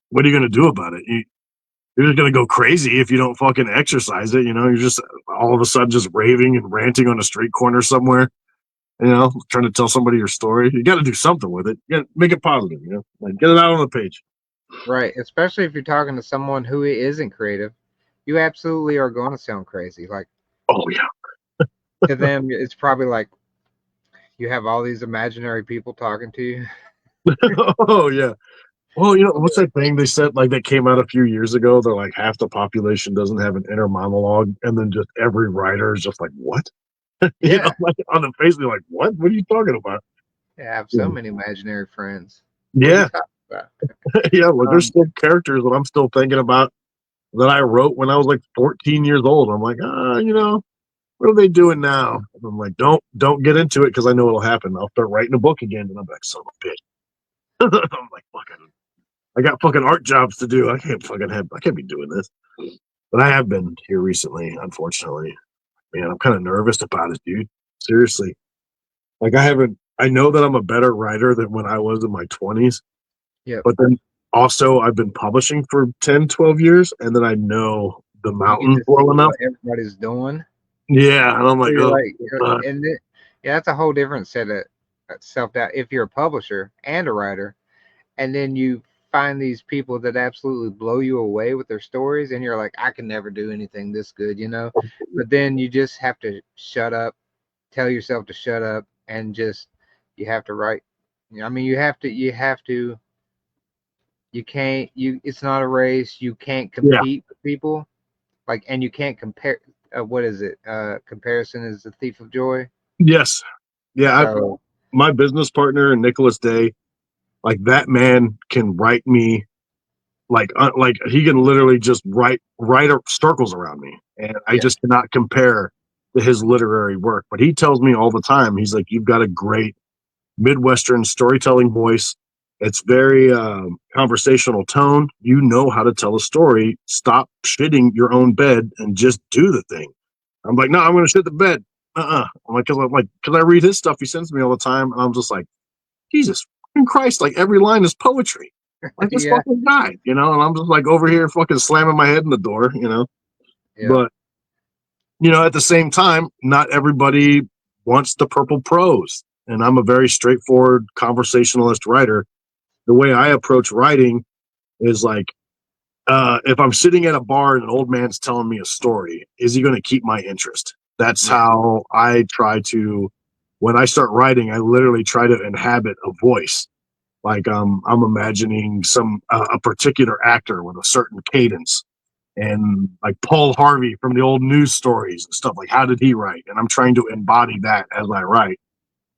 what are you going to do about it? You're just going to go crazy if you don't fucking exercise it. You're just all of a sudden just raving and ranting on a street corner somewhere. Trying to tell somebody your story. You got to do something with it. You got to make it positive. Like get it out on the page. Right, especially if you're talking to someone who isn't creative, you absolutely are going to sound crazy. Like, Oh yeah. to them, it's probably like you have all these imaginary people talking to you. Oh yeah. Well, what's that thing they said like that came out a few years ago? They're like half the population doesn't have an inner monologue, and then just every writer is just like, "What?" Yeah, Like on the face, they're like, "What? What are you talking about?" I have so Yeah, many imaginary friends. What are you yeah, talking about? yeah. Like there's Um, still characters that I'm still thinking about that I wrote when I was like 14 years old. I'm like, we're what are they doing now? And I'm like, don't get into it because I know it'll happen. I'll start writing a book again, and I'm like, son of a bitch. I'm like, fucking, I got fucking art jobs to do. I can't be doing this. But I have been here recently, unfortunately. Man, I'm kind of nervous about it, dude. Seriously. Like I know that I'm a better writer than when I was in my 20s, Yep. but then also I've been publishing for 10, 12 years, and then I know the You get mountain to see well enough. what everybody's doing. Yeah, and I'm like, You're oh, like, and then, yeah, that's a whole different set of self doubt. If you're a publisher and a writer, and then you find these people that absolutely blow you away with their stories, and you're like, I can never do anything this good, you know. But then you just have to shut up, tell yourself to shut up, and just you have to write. I mean, you can't. It's not a race. You can't yeah, compete with people like, and you can't compare. What is it? Comparison is the thief of joy. yes, yeah. So My business partner, Nicholas Day, like that man can write me like he can literally just write circles around me, and I yeah, just cannot compare to his literary work. But he tells me all the time, he's like, "You've got a great Midwestern storytelling voice. It's very conversational tone. You know how to tell a story. Stop shitting your own bed and just do the thing." I'm like, "No, I'm going to shit the bed." I'm like, because I read his stuff he sends me all the time, and I'm just like, Jesus fucking Christ, like every line is poetry. Like this yeah, fucking guy, and I'm just like over here fucking slamming my head in the door. yeah, But at the same time, not everybody wants the purple prose. And I'm a very straightforward conversationalist writer. The way I approach writing is like, if I'm sitting at a bar and an old man's telling me a story, is he going to keep my interest? That's yeah, how I try to, when I start writing, I literally try to inhabit a voice. Like I'm imagining a particular actor with a certain cadence, and like Paul Harvey from the old news stories and stuff. Like, how did he write? And I'm trying to embody that as I write,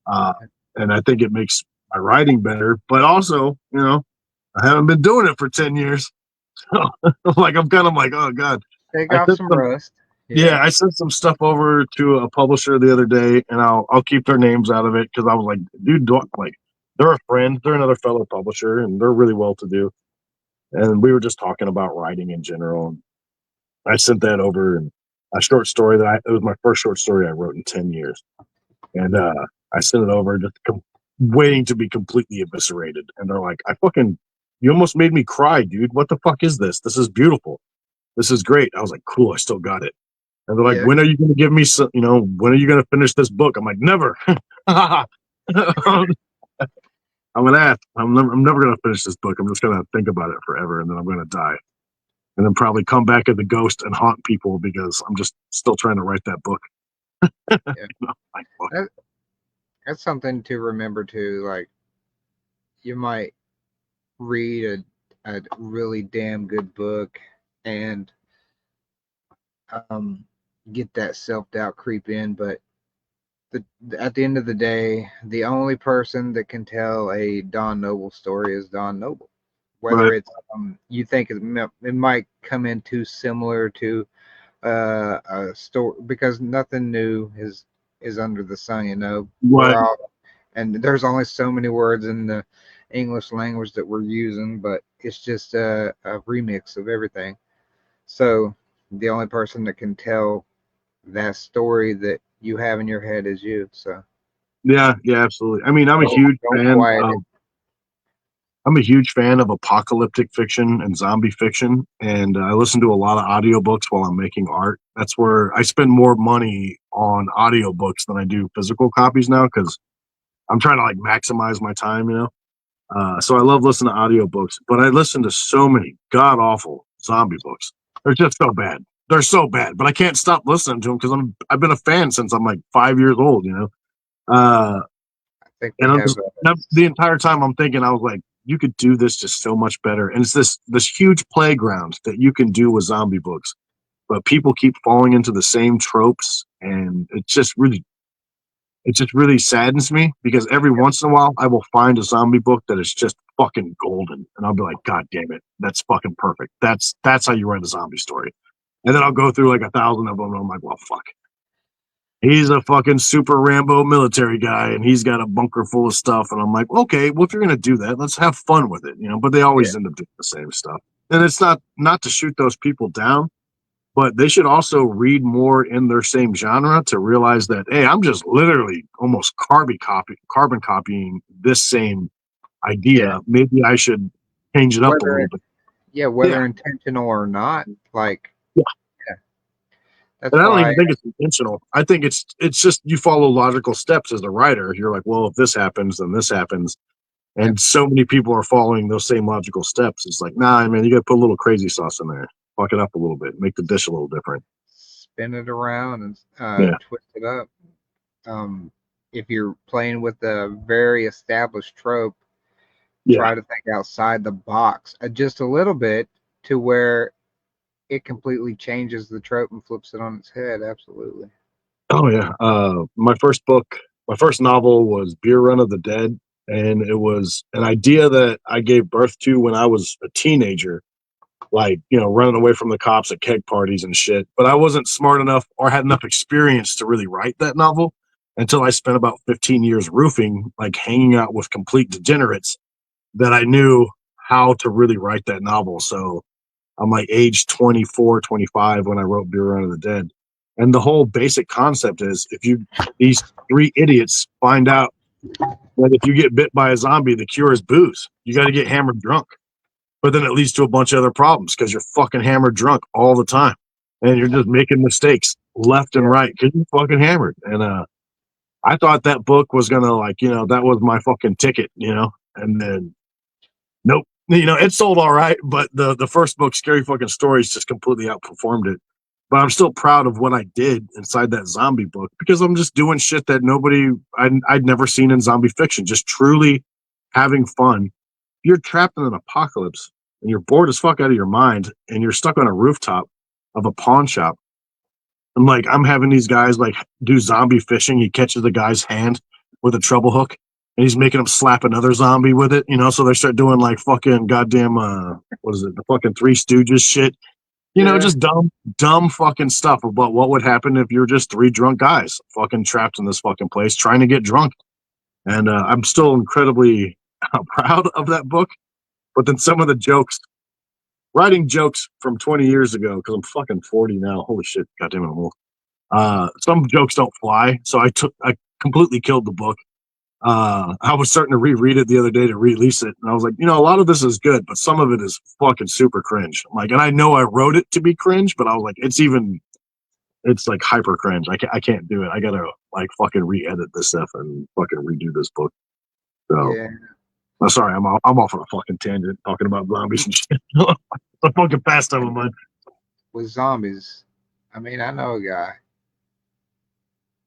uh, and I think it makes my writing better. But also, I haven't been doing it for 10 years, so like I'm kind of like, oh god. take I off sent some some, rust. yeah, Yeah, I sent some stuff over to a publisher the other day, and I'll keep their names out of it because I was like, dude, like they're a friend, they're another fellow publisher, and they're really well to do. And we were just talking about writing in general. And I sent that over, and a short story it was my first short story I wrote in 10 years, and I sent it over just waiting to be completely eviscerated. And they're like, you almost made me cry, dude. What the fuck is this? This is beautiful. This is great. I was like, cool. I still got it. And they're like, yeah, when are you going to give me some, when are you going to finish this book? I'm like, never. I'm gonna ask. I'm never gonna finish this book. I'm just gonna think about it forever, and then I'm gonna die, and then probably come back as a ghost and haunt people because I'm just still trying to write that book. yeah. Like, fuck. That, that's something to remember too. Like, you might read a really damn good book and um, get that self doubt creep in, but the, at the end of the day, the only person that can tell a Don Noble story is Don Noble. Whether Right. it's you think it might come in too similar to a story, because nothing new is under the sun. We're Right. all, and there's only so many words in the English language that we're using, but it's just a remix of everything. So the only person that can tell that story that you have in your head is you. So Yeah. Yeah. Absolutely. I mean, don't quiet it. I'm a huge fan of apocalyptic fiction and zombie fiction, and I listen to a lot of audiobooks while I'm making art. That's where I spend more money on audiobooks than I do physical copies now because I'm trying to like maximize my time. So I love listening to audiobooks, but I listen to so many god awful zombie books. They're just so bad. They're so bad, but I can't stop listening to them because I've been a fan since I'm like 5 years old. Uh, I think we and have the entire time I'm thinking, I was like, you could do this just so much better. And it's this huge playground that you can do with zombie books, but people keep falling into the same tropes, and it just really saddens me because every once in a while I will find a zombie book that is just fucking golden, and I'll be like, God damn it, that's fucking perfect. That's how you write a zombie story. And then I'll go through like 1,000 of them, and I'm like, well, fuck. he's a fucking super Rambo military guy, and he's got a bunker full of stuff. And I'm like, okay, well, if you're gonna do that, let's have fun with it, you know. But they always end up doing the same stuff, and it's not to shoot those people down, but they should also read more in their same genre to realize that, hey, I'm just literally almost carbon copying this same idea. Yeah. Maybe I should change it up a Whether little bit. whether intentional or not, like, Yeah. yeah, And that's I don't why. even think it's intentional. I think it's just you follow logical steps as a writer. You're like, well, if this happens, then this happens. Yep. And so many people are following those same logical steps. It's like, nah, man, you got to put a little crazy sauce in there, fuck it up a little bit, make the dish a little different. Spin it around and Yeah. twist it up. If you're playing with a very established trope, try to think outside the box just a little bit to where it completely changes the trope and flips it on its head. Absolutely. Oh yeah. My first novel was Beer Run of the Dead, and it was an idea that I gave birth to when I was a teenager, like, you know, running away from the cops at keg parties and shit. But I wasn't smart enough or had enough experience to really write that novel until I spent about 15 years roofing, like hanging out with complete degenerates, that I knew how to really write that novel. So I'm like age 24, 25 when I wrote Beer Run of the Dead. And the whole basic concept is these three idiots find out that if you get bit by a zombie, the cure is booze. You got to get hammered drunk. But then it leads to a bunch of other problems because you're fucking hammered drunk all the time. And you're just making mistakes left and right because you're fucking hammered. And I thought that book was going to, like, you know, that was my fucking ticket, you know? And then, nope. You know, it sold all right, but the first book, Scary Fucking Stories, just completely outperformed it. But I'm still proud of what I did inside that zombie book because I'm just doing shit that I'd never seen in zombie fiction, just truly having fun. You're trapped in an apocalypse and you're bored as fuck out of your mind and you're stuck on a rooftop of a pawn shop. I'm having these guys like do zombie fishing. He catches the guy's hand with a treble hook and he's making him slap another zombie with it, you know, so they start doing like fucking goddamn what is it, the fucking Three Stooges shit. You know, just dumb fucking stuff about what would happen if you're just three drunk guys fucking trapped in this fucking place trying to get drunk. And I'm still incredibly proud of that book. But then some of the jokes, writing jokes from 20 years ago, because I'm fucking 40 now. Holy shit, goddamn it, I'm old. Some jokes don't fly, so I completely killed the book. I was starting to reread it the other day to release it, and I was like, you know, a lot of this is good, but some of it is fucking super cringe. Like, and I know I wrote it to be cringe, but I was like, it's like hyper cringe. I can't do it. I gotta like fucking re-edit this stuff and fucking redo this book. So, Yeah. I'm sorry, I'm off on a fucking tangent talking about zombies and shit. A fucking pastime of mine. With zombies, I mean, I know a guy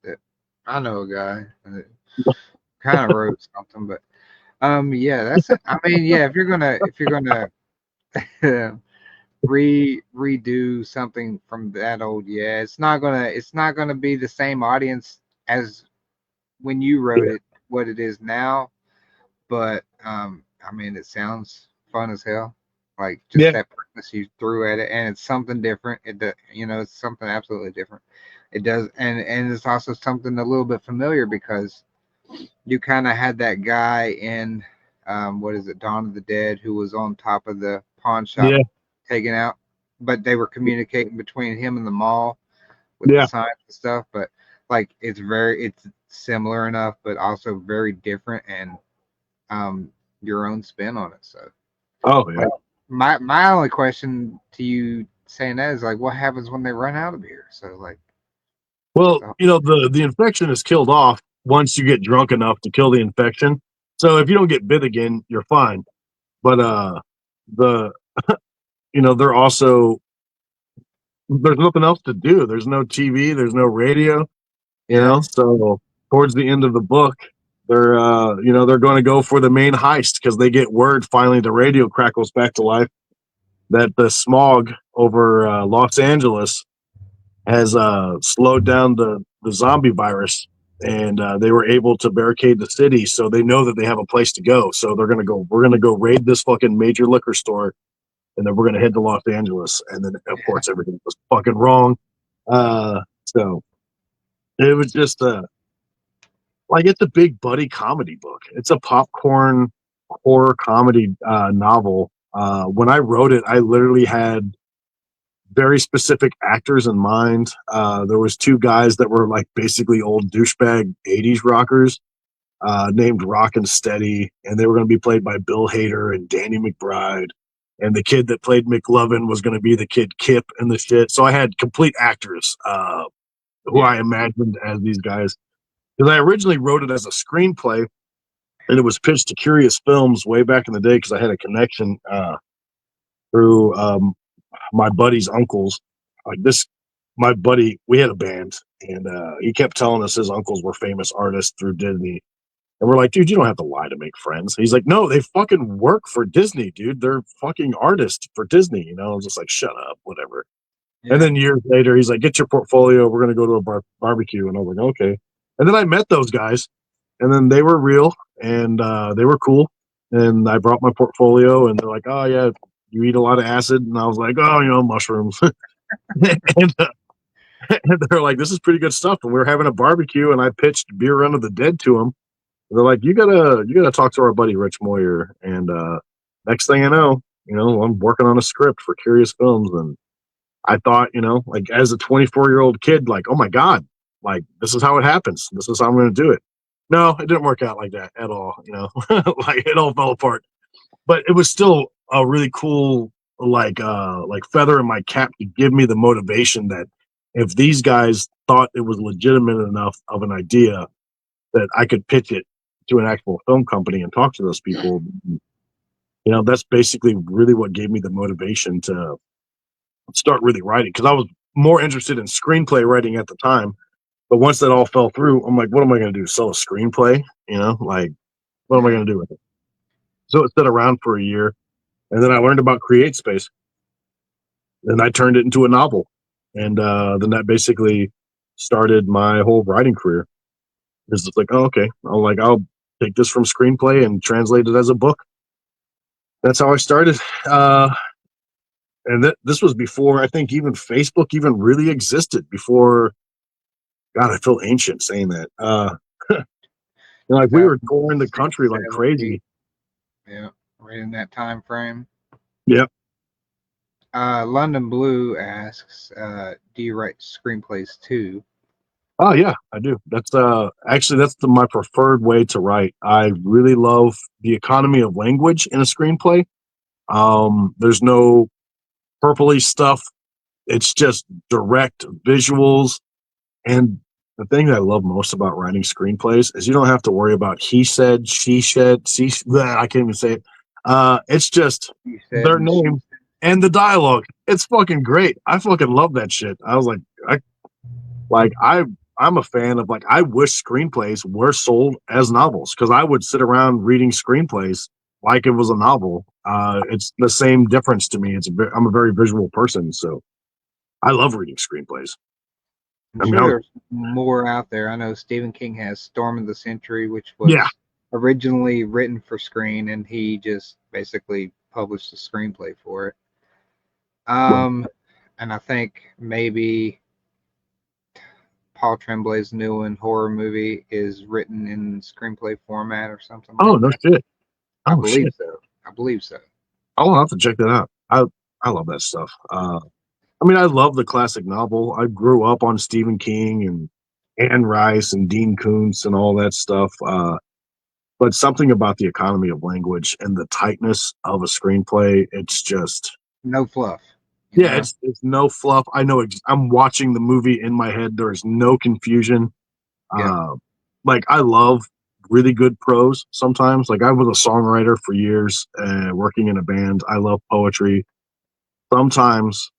that that kind of wrote something, but yeah, that's it. I mean, yeah, if you're gonna redo something from that old, yeah, it's not gonna be the same audience as when you wrote Yeah. it, what it is now. But I mean, it sounds fun as hell. Like just Yeah. that premise you threw at it, and it's something different. You know, it's something absolutely different. It does, and it's also something a little bit familiar because you kind of had that guy in what is it, Dawn of the Dead, who was on top of the pawn shop Yeah. taken out, but they were communicating between him and the mall with the Yeah. signs and stuff. But like it's similar enough, but also very different and your own spin on it. So Oh yeah. like my only question to you saying that is like, what happens when they run out of beer? So like, Well, so, you know, the infection is killed off once you get drunk enough to kill the infection. So if you don't get bit again, you're fine. But the you know, they're also there's nothing else to do. There's no TV, there's no radio, you yeah, know. So towards the end of the book, they're you know, they're going to go for the main heist because they get word finally the radio crackles back to life that the smog over Los Angeles has slowed down the zombie virus, and they were able to barricade the city, so they know that they have a place to go. So they're gonna go. We're gonna go raid this fucking major liquor store, and then we're gonna head to Los Angeles. And then of course everything was fucking wrong. So It was just like it's a big buddy comedy book. It's a popcorn horror comedy novel. When I wrote it, I literally had very specific actors in mind. There was two guys that were like basically old douchebag '80s rockers, named Rock and Steady, and they were going to be played by Bill Hader and Danny McBride. And the kid that played McLovin was going to be the kid Kip and the shit. So I had complete actors who I imagined as these guys. Because I originally wrote it as a screenplay, and it was pitched to Curious Films way back in the day because I had a connection through my buddy's uncles. Like this, my buddy, we had a band, and he kept telling us his uncles were famous artists through Disney. And we're like, dude, you don't have to lie to make friends. He's like, no, they fucking work for Disney, dude. They're fucking artists for Disney. You know, I was just like, shut up, whatever. Yeah. And then years later, he's like, get your portfolio. We're going to go to a barbecue. And I was like, okay. And then I met those guys, and then they were real, and they were cool. And I brought my portfolio, and they're like, oh, yeah, you eat a lot of acid. And I was like, oh, you know, mushrooms. and, and they're like, this is pretty good stuff. And we were having a barbecue, and I pitched Beer Under the Dead to them. They're like, you gotta talk to our buddy Rich Moyer. And next thing I know, you know, I'm working on a script for Curious Films. And I thought, you know, like as a 24-year-old kid, like, oh my God, like this is how it happens. This is how I'm gonna do it. No, it didn't work out like that at all, you know. Like it all fell apart. But it was still a really cool like feather in my cap to give me the motivation that if these guys thought it was legitimate enough of an idea that I could pitch it to an actual film company and talk to those people. You know, that's basically really what gave me the motivation to start really writing because I was more interested in screenplay writing at the time. But once that all fell through, I'm like, what am I going to do? Sell a screenplay? You know, like, what am I going to do with it? So it sat around for a year. And then I learned about CreateSpace. And I turned it into a novel. And then that basically started my whole writing career. It's just like, oh, okay. I'll take this from screenplay and translate it as a book. That's how I started. And this was before I think even Facebook even really existed. Before, God, I feel ancient saying that. You know, like we were touring the country like crazy. Yeah, right in that time frame. Yep. London Blue asks, do you write screenplays too? Oh yeah, I do. That's actually that's my preferred way to write. I really love the economy of language in a screenplay. There's no purpley stuff. It's just direct visuals. And the thing that I love most about writing screenplays is you don't have to worry about he said, she said, I can't even say it. It's just their name and the dialogue. It's fucking great. I fucking love that shit. I was I'm a fan of like I wish screenplays were sold as novels because I would sit around reading screenplays like it was a novel. It's the same difference to me. I'm a very visual person, so I love reading screenplays. I'm sure there's more out there. I know Stephen King has Storm of the Century, which was originally written for screen, and he just basically published a screenplay for it. And I think maybe Paul Tremblay's new one, horror movie, is written in screenplay format or something. Oh, no shit. I believe so. I believe so. I'll have to check that out. I love that stuff. I mean, I love the classic novel. I grew up on Stephen King and Anne Rice and Dean Koontz and all that stuff. But something about the economy of language and the tightness of a screenplay, it's just no fluff. Yeah, it's no fluff. I know I'm watching the movie in my head. There's no confusion. Like I love really good prose sometimes. Like I was a songwriter for years, working in a band. I love poetry. Sometimes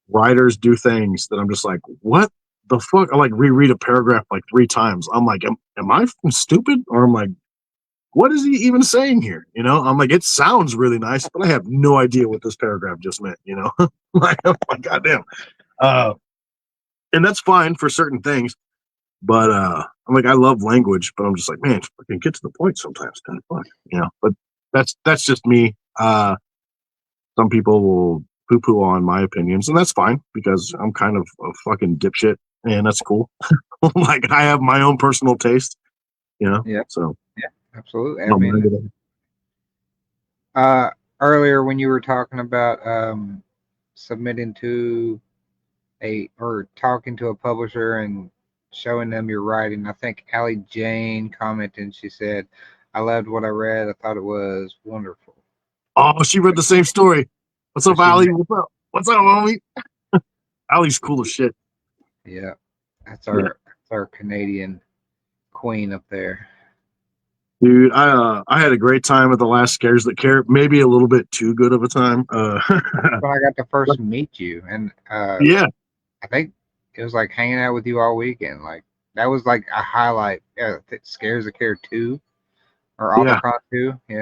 writers do things that I'm just like, what the fuck? I like reread a paragraph like 3 times. I'm like, am I stupid? Or I'm like, what is he even saying here? You know, I'm like, it sounds really nice, but I have no idea what this paragraph just meant, you know? Like, oh my goddamn. And that's fine for certain things. But I'm like, I love language, but I'm just like, man, fucking get to the point sometimes. Kind of fun, you know. But that's just me. Some people will poo-poo on my opinions, and that's fine because I'm kind of a fucking dipshit and that's cool. Like I have my own personal taste, you know. Yeah, So yeah, absolutely. I I don't mind mean, it. uh, earlier when you were talking about submitting to a or talking to a publisher and showing them your writing, I think Allie Jane commented and she said, "I loved what I read. I thought it was wonderful." Oh, she read the same story. What's So up, she, Allie? What's up? What's up, homie? Allie's cool as shit. yeah, that's Yeah. our Canadian queen up there. Dude, I had a great time at the last Scares That Care. Maybe a little bit too good of a time. When I got to first meet you, and Yeah, I think it was like hanging out with you all weekend. Like that was like a highlight. Scares of Care 2 or yeah, AuthorCon 2. Yeah.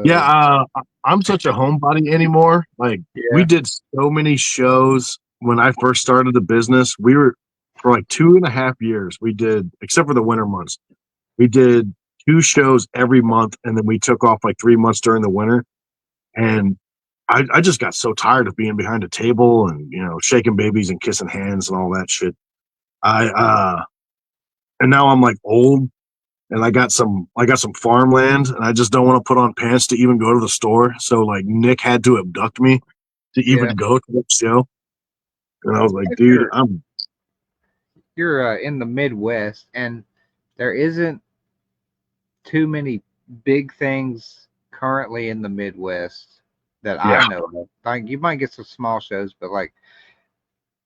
yeah. So I'm such a homebody anymore. Like we yeah, did so many shows when I first started the business. We were for like 2.5 years. We did, except for the winter months, we did 2 shows every month, and then we took off like 3 months during the winter. And I just got so tired of being behind a table and shaking babies and kissing hands and all that shit. I and now I'm like old and I got some farmland and I just don't want to put on pants to even go to the store. So like Nick had to abduct me to yeah. even go to the show. And I was like, If dude, I'm you're in the Midwest, and there isn't too many big things currently in the Midwest that yeah, I know of. Like you might get some small shows, but like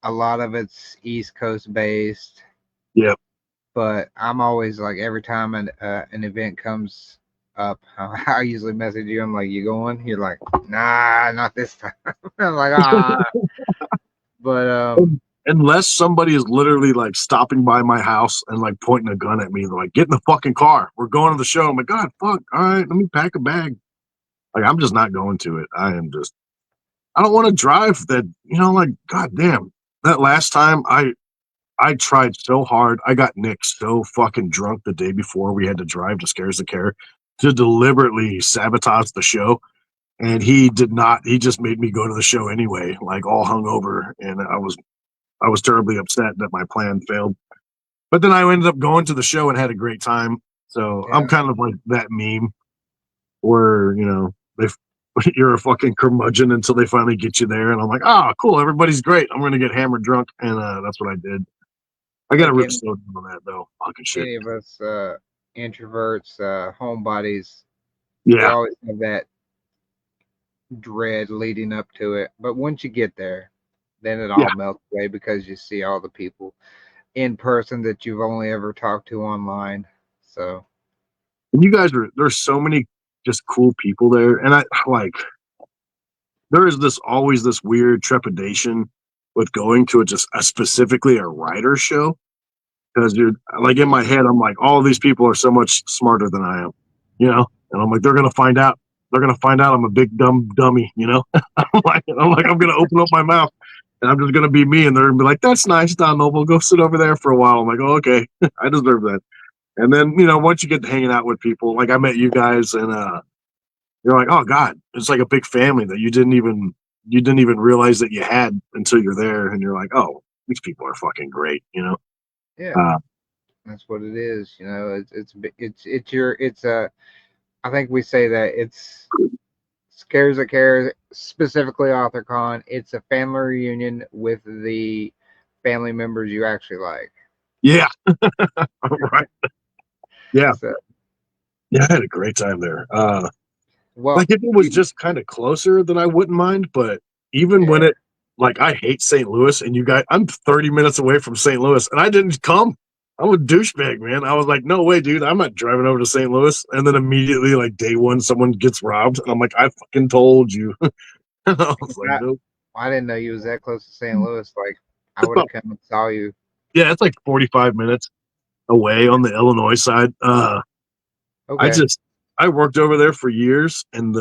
a lot of it's East Coast based. yeah. But I'm always like every time an event comes up, I usually message you. I'm like, "You going?" You're like, "Nah, not this time." I'm like, "Ah," but Unless somebody is literally like stopping by my house and like pointing a gun at me, they're like, get in the fucking car. We're going to the show. I'm like, God, fuck. All right, let me pack a bag. Like, I'm just not going to it. I don't want to drive that, like, God damn. That last time I tried so hard. I got Nick so fucking drunk the day before we had to drive to Scares the Care to deliberately sabotage the show. And he did not, he just made me go to the show anyway, like all hungover. And I was terribly upset that my plan failed. But then I ended up going to the show and had a great time. So I'm yeah, kind of like that meme where, they you're a fucking curmudgeon until they finally get you there. And I'm like, oh, cool. Everybody's great. I'm going to get hammered drunk. And that's what I did. I got to like rip soda on that, though. Fucking shit. any of us introverts, homebodies, we Yeah. always have that dread leading up to it. But once you get there, then it Yeah. all melts away because you see all the people in person that you've only ever talked to online. So And there's so many just cool people there. And I like, there is always this weird trepidation with going to specifically a writer show. Because you're like in my head, I'm like, all of these people are so much smarter than I am, and I'm like, they're gonna find out. They're gonna find out I'm a big dumb dummy, I'm like, I'm gonna open up my mouth and I'm just gonna be me, and they're gonna be like, that's nice, Don Noble. Go sit over there for a while. I'm like, oh, okay, I deserve that. And then once you get to hanging out with people, like I met you guys, and you're like, oh god, it's like a big family that you didn't even realize that you had until you're there, and you're like, oh, these people are fucking great. yeah, Uh, that's what it is. You know, it's a. I think we say that it's Scares that Care, specifically AuthorCon. It's a family reunion with the family members you actually like. yeah, right. Yeah, So, yeah, I had a great time there. well, Like if it was just kind of closer, then I wouldn't mind. But even when yeah, like I hate St. Louis, and you guys, I'm 30 minutes away from St. Louis, and I didn't come. I'm a douchebag, man. I was like, no way, dude. I'm not driving over to St. Louis. And then immediately, like day one, someone gets robbed, and I'm like, I fucking told you. I was like, I, nope. I didn't know you was that close to St. Louis. Like, I It's would have about come and saw you. Yeah, it's like 45 minutes away on the Illinois side. I Okay. just I worked over there for years, and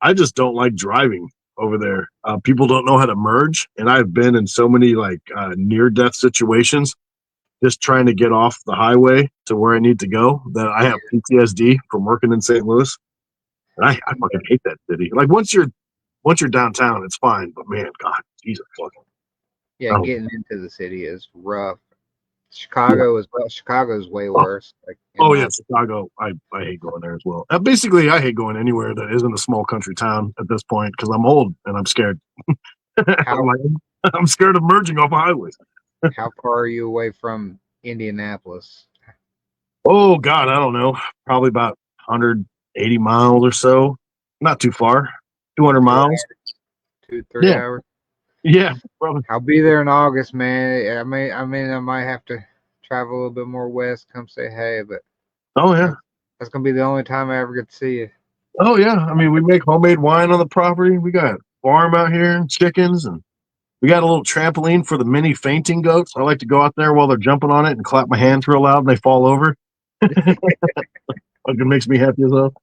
I just don't like driving over there. People don't know how to merge, and I've been in so many like near death situations just trying to get off the highway to where I need to go that I have PTSD from working in St. Louis. And I fucking hate that city. Like once you're downtown, it's fine, but man, God, Jesus fucking. Yeah, Oh, getting into the city is rough. yeah. Chicago as well. Chicago's way worse. Like in Oh yeah, my Chicago. I hate going there as well. Basically, I hate going anywhere that isn't a small country town at this point because I'm old and I'm scared. I'm how like, I'm scared of merging off highways. how far are you away from Indianapolis? Oh God, I don't know. Probably about 180 miles or so. Not too far. 200 2 miles. hours, 2 3 Yeah, hours. yeah, probably. I'll be there in August, man. I might have to travel a little bit more west, come say hey, but Oh yeah, that's, that's gonna be the only time I ever get to see you. oh yeah. I mean, we make homemade wine on the property. We got a farm out here and chickens, and we got a little trampoline for the mini fainting goats. I like to go out there while they're jumping on it and clap my hands real loud and they fall over. It makes me happy as well.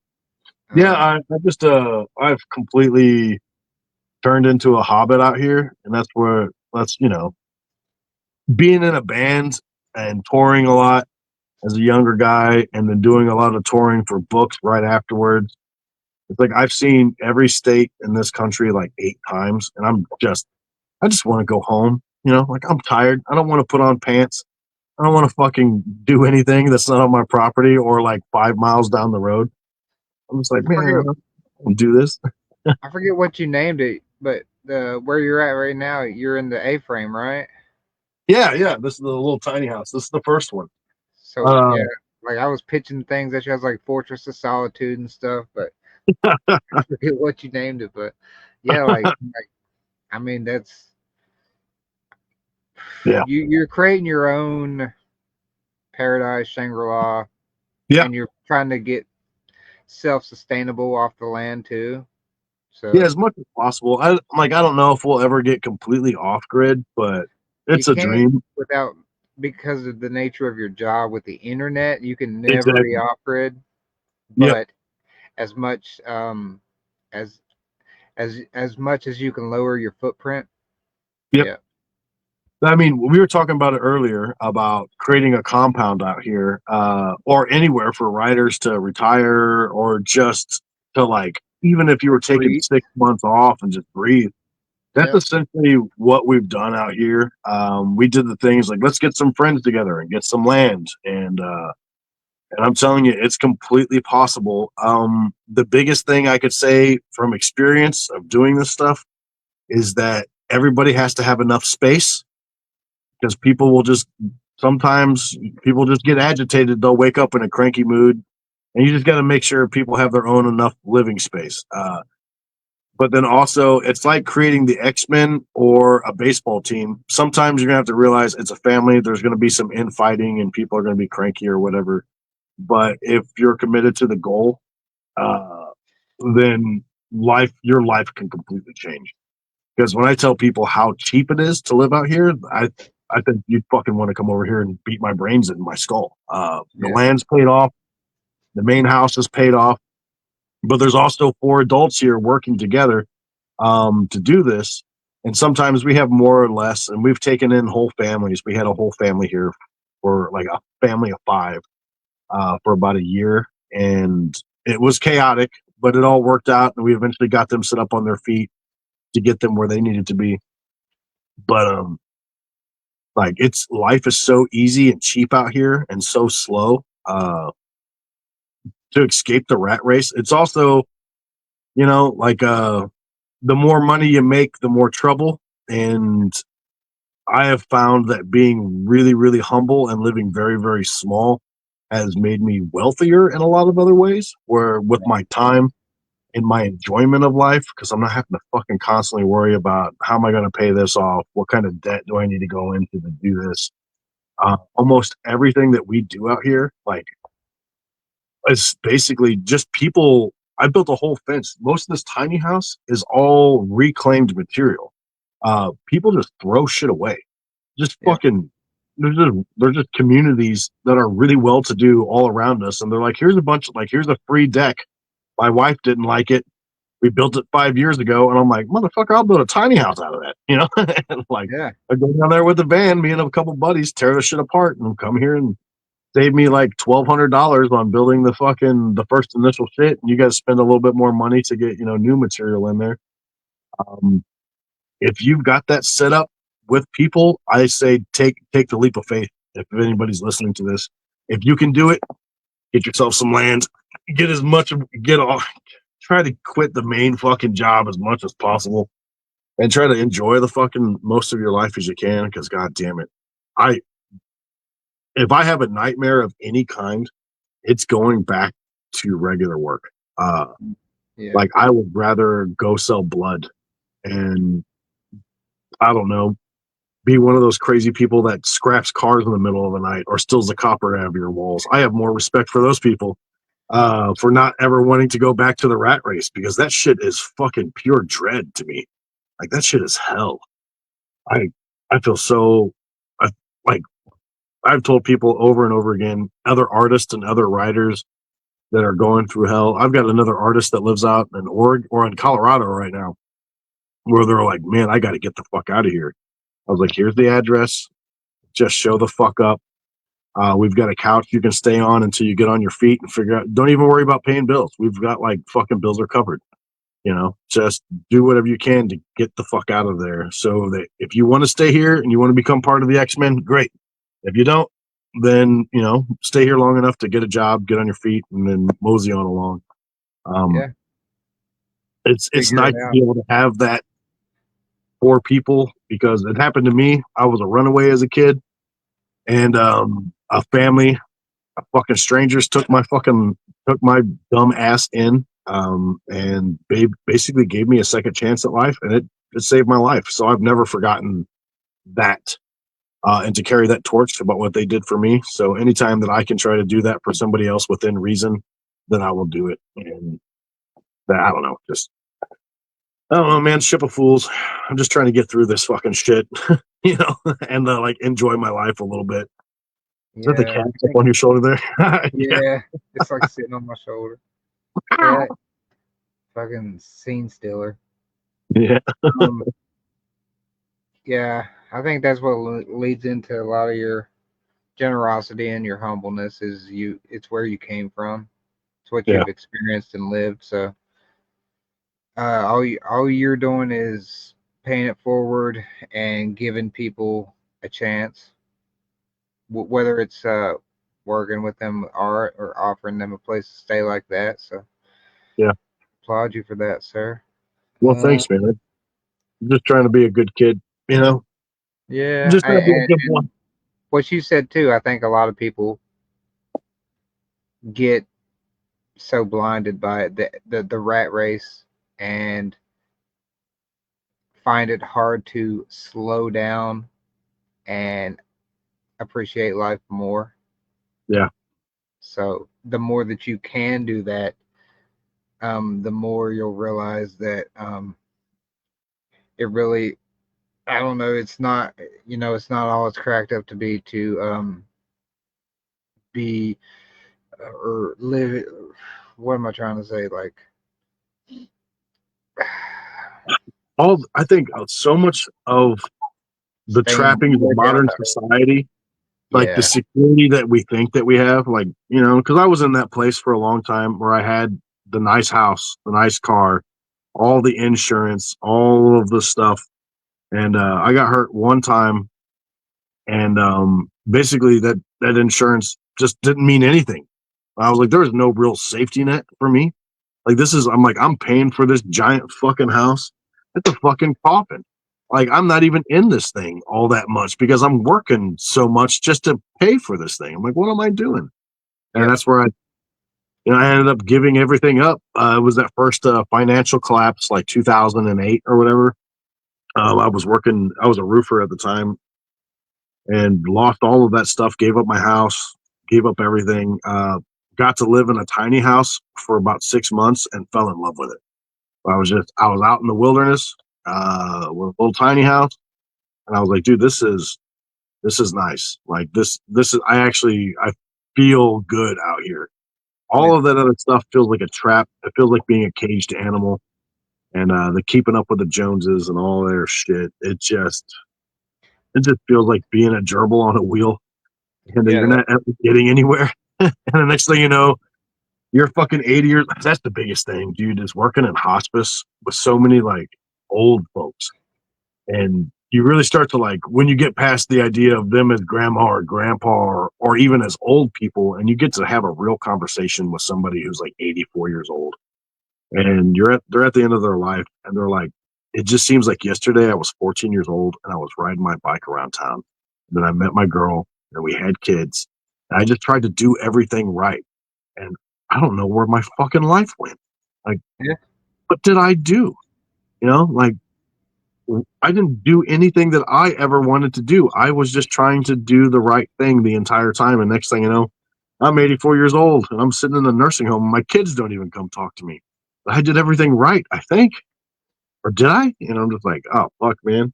Yeah, Um, I just I've completely turned into a hobbit out here, and that's being in a band and touring a lot as a younger guy, and then doing a lot of touring for books right afterwards. It's like I've seen every state in this country like 8 times, and I just want to go home. Like I'm tired. I don't want to put on pants. I don't want to fucking do anything that's not on my property or like 5 miles down the road. I'm just like, I man, forget I'll do this. I forget what you named it, but the where you're at right now, you're in the A-frame, right? Yeah, yeah. This is the little tiny house. This is the first one. So Uh, yeah, like I was pitching things that you has like Fortress of Solitude and stuff, but I forget what you named it. But yeah, like I mean that's yeah, you're creating your own paradise, Shangri-La, yeah, and you're trying to get self-sustainable off the land too. yeah. So As much as possible. I don't know if we'll ever get completely off grid, but you it's a can't dream. without because of the nature of your job with the internet, you can never be Exactly. off grid. Yep. But as much as as much as you can lower your footprint, Yep. yeah, I mean, we were talking about it earlier about creating a compound out here, or anywhere for riders to retire or just to like, even if you were taking breathe, 6 months off and just breathe. That's yeah, essentially what we've done out here. We did the things like let's get some friends together and get some land, and I'm telling you, it's completely possible. The biggest thing I could say from experience of doing this stuff is that everybody has to have enough space because sometimes people just get agitated. They'll wake up in a cranky mood, and you just got to make sure people have their own enough living space. But then also, it's like creating the X-Men or a baseball team. Sometimes you're gonna have to realize it's a family. There's gonna be some infighting, and people are gonna be cranky or whatever. But if you're committed to the goal, uh, then your life can completely change. Because when I tell people how cheap it is to live out here, I think you'd fucking want to come over here and beat my brains in my skull. The yeah, land's paid off, the main house is paid off, but there's also 4 adults here working together to do this. And sometimes we have more or less, and we've taken in whole families. We had a whole family here for like a family of 5 for about a year, and it was chaotic, but it all worked out, and we eventually got them set up on their feet to get them where they needed to be. But like it's life is so easy and cheap out here, and so slow to escape the rat race. It's also like the more money you make, the more trouble, and I have found that being really, really humble and living very, very small has made me wealthier in a lot of other ways. Where with my time and my enjoyment of life, because I'm not having to fucking constantly worry about how am I going to pay this off? What kind of debt do I need to go into to do this? Almost everything that we do out here, like, is basically just people. I built a whole fence. Most of this tiny house is all reclaimed material. People just throw shit away. Just yeah, fucking they're just communities that are really well to do all around us, and they're like, here's a free deck. My wife didn't like it. We built it 5 years ago, and I'm like, motherfucker, I'll build a tiny house out of that. And like yeah. I go down there with the van, me and a couple buddies tear the shit apart, and come here and save me like $1,200 on building the first initial shit, and you guys spend a little bit more money to get new material in there. Um, if you've got that set up with people, I say take the leap of faith. If anybody's listening to this, if you can do it, get yourself some land, get off, try to quit the main fucking job as much as possible, and try to enjoy the fucking most of your life as you can. Because god damn it, if I have a nightmare of any kind, it's going back to regular work. Yeah. Like I would rather go sell blood and I don't know, be one of those crazy people that scraps cars in the middle of the night or steals the copper out of your walls. I have more respect for those people for not ever wanting to go back to the rat race because that shit is fucking pure dread to me. Like that shit is hell. I I feel so I, like I've told people over and over again, other artists and other writers that are going through hell. I've got another artist that lives out in Oregon or in Colorado right now where they're like, man, I got to get the fuck out of here. I was like, here's the address. Just show the fuck up. We've got a couch you can stay on until you get on your feet and figure out. Don't even worry about paying bills. We've got like fucking bills are covered. You know, just do whatever you can to get the fuck out of there. So that if you want to stay here and you want to become part of the X-Men, great. If you don't, then you know, stay here long enough to get a job, get on your feet, and then mosey on along. Yeah. It's Figure nice it to out. be able to have that for people because it happened to me. I was a runaway as a kid, and a family, fucking strangers took my dumb ass in, and they basically gave me a second chance at life, and it saved my life. So I've never forgotten that, and to carry that torch about what they did for me. So anytime that I can try to do that for somebody else within reason, then I will do it. And that I don't know, just I don't know, man. Ship of fools. I'm just trying to get through this fucking shit, you know, and like enjoy my life a little bit. Is that the Yeah. cat up on your shoulder there? Yeah. Yeah. It's like sitting on my shoulder. Yeah. Fucking scene stealer. Yeah. Um, yeah. I think that's what leads into a lot of your generosity and your humbleness is it's where you came from. It's what Yeah. you've experienced and lived. So all you're doing is paying it forward and giving people a chance, whether it's working with them art or offering them a place to stay like that. So Yeah. applaud you for that, sir. Well, Uh, thanks, man. I'm just trying to be a good kid, you know? yeah, Just trying to be a good boy. and what you said too, I think a lot of people get so blinded by it, the rat race and find it hard to slow down and appreciate life more. Yeah. So the more that you can do that, the more you'll realize that it really, I don't know, it's not, it's not all it's cracked up to be to be or live. What am I trying to say? Like, I think so much of the staying trappings of more down modern to earth. society, like the Yeah, security that we think that we have, like, you know, because I was in that place for a long time where I had the nice house, the nice car, all the insurance, all of the stuff. And I got hurt one time, and basically that insurance just didn't mean anything. I was like, there is no real safety net for me. Like I'm like, I'm paying for this giant fucking house. It's a fucking coffin. Like I'm not even in this thing all that much because I'm working so much just to pay for this thing. I'm like, what am I doing? And yep, that's where I ended up giving everything up. It was that first financial collapse, like 2008 or whatever. I was a roofer at the time and lost all of that stuff, gave up my house, gave up everything. Got to live in a tiny house for about 6 months and fell in love with it. I was out in the wilderness with a little tiny house, and I was like, dude, this is nice. Like this is I feel good out here. yeah, All of that other stuff feels like a trap. It feels like being a caged animal, and the keeping up with the Joneses and all their shit. It just feels like being a gerbil on a wheel, and that yeah. you're not ever getting anywhere. And the next thing you know, you're fucking 80 years. That's the biggest thing, dude, is working in hospice with so many like old folks. And you really start to like when you get past the idea of them as grandma or grandpa or even as old people, and you get to have a real conversation with somebody who's like 84 years old, and they're at the end of their life, and they're like, it just seems like yesterday I was 14 years old and I was riding my bike around town. And then I met my girl and we had kids. And I just tried to do everything right. And I don't know where my fucking life went. Like, Yeah. what did I do? You know, like I didn't do anything that I ever wanted to do. I was just trying to do the right thing the entire time. And next thing you know, I'm 84 years old and I'm sitting in a nursing home. And my kids don't even come talk to me. I did everything right, I think. Or did I? And I'm just like, oh, fuck, man.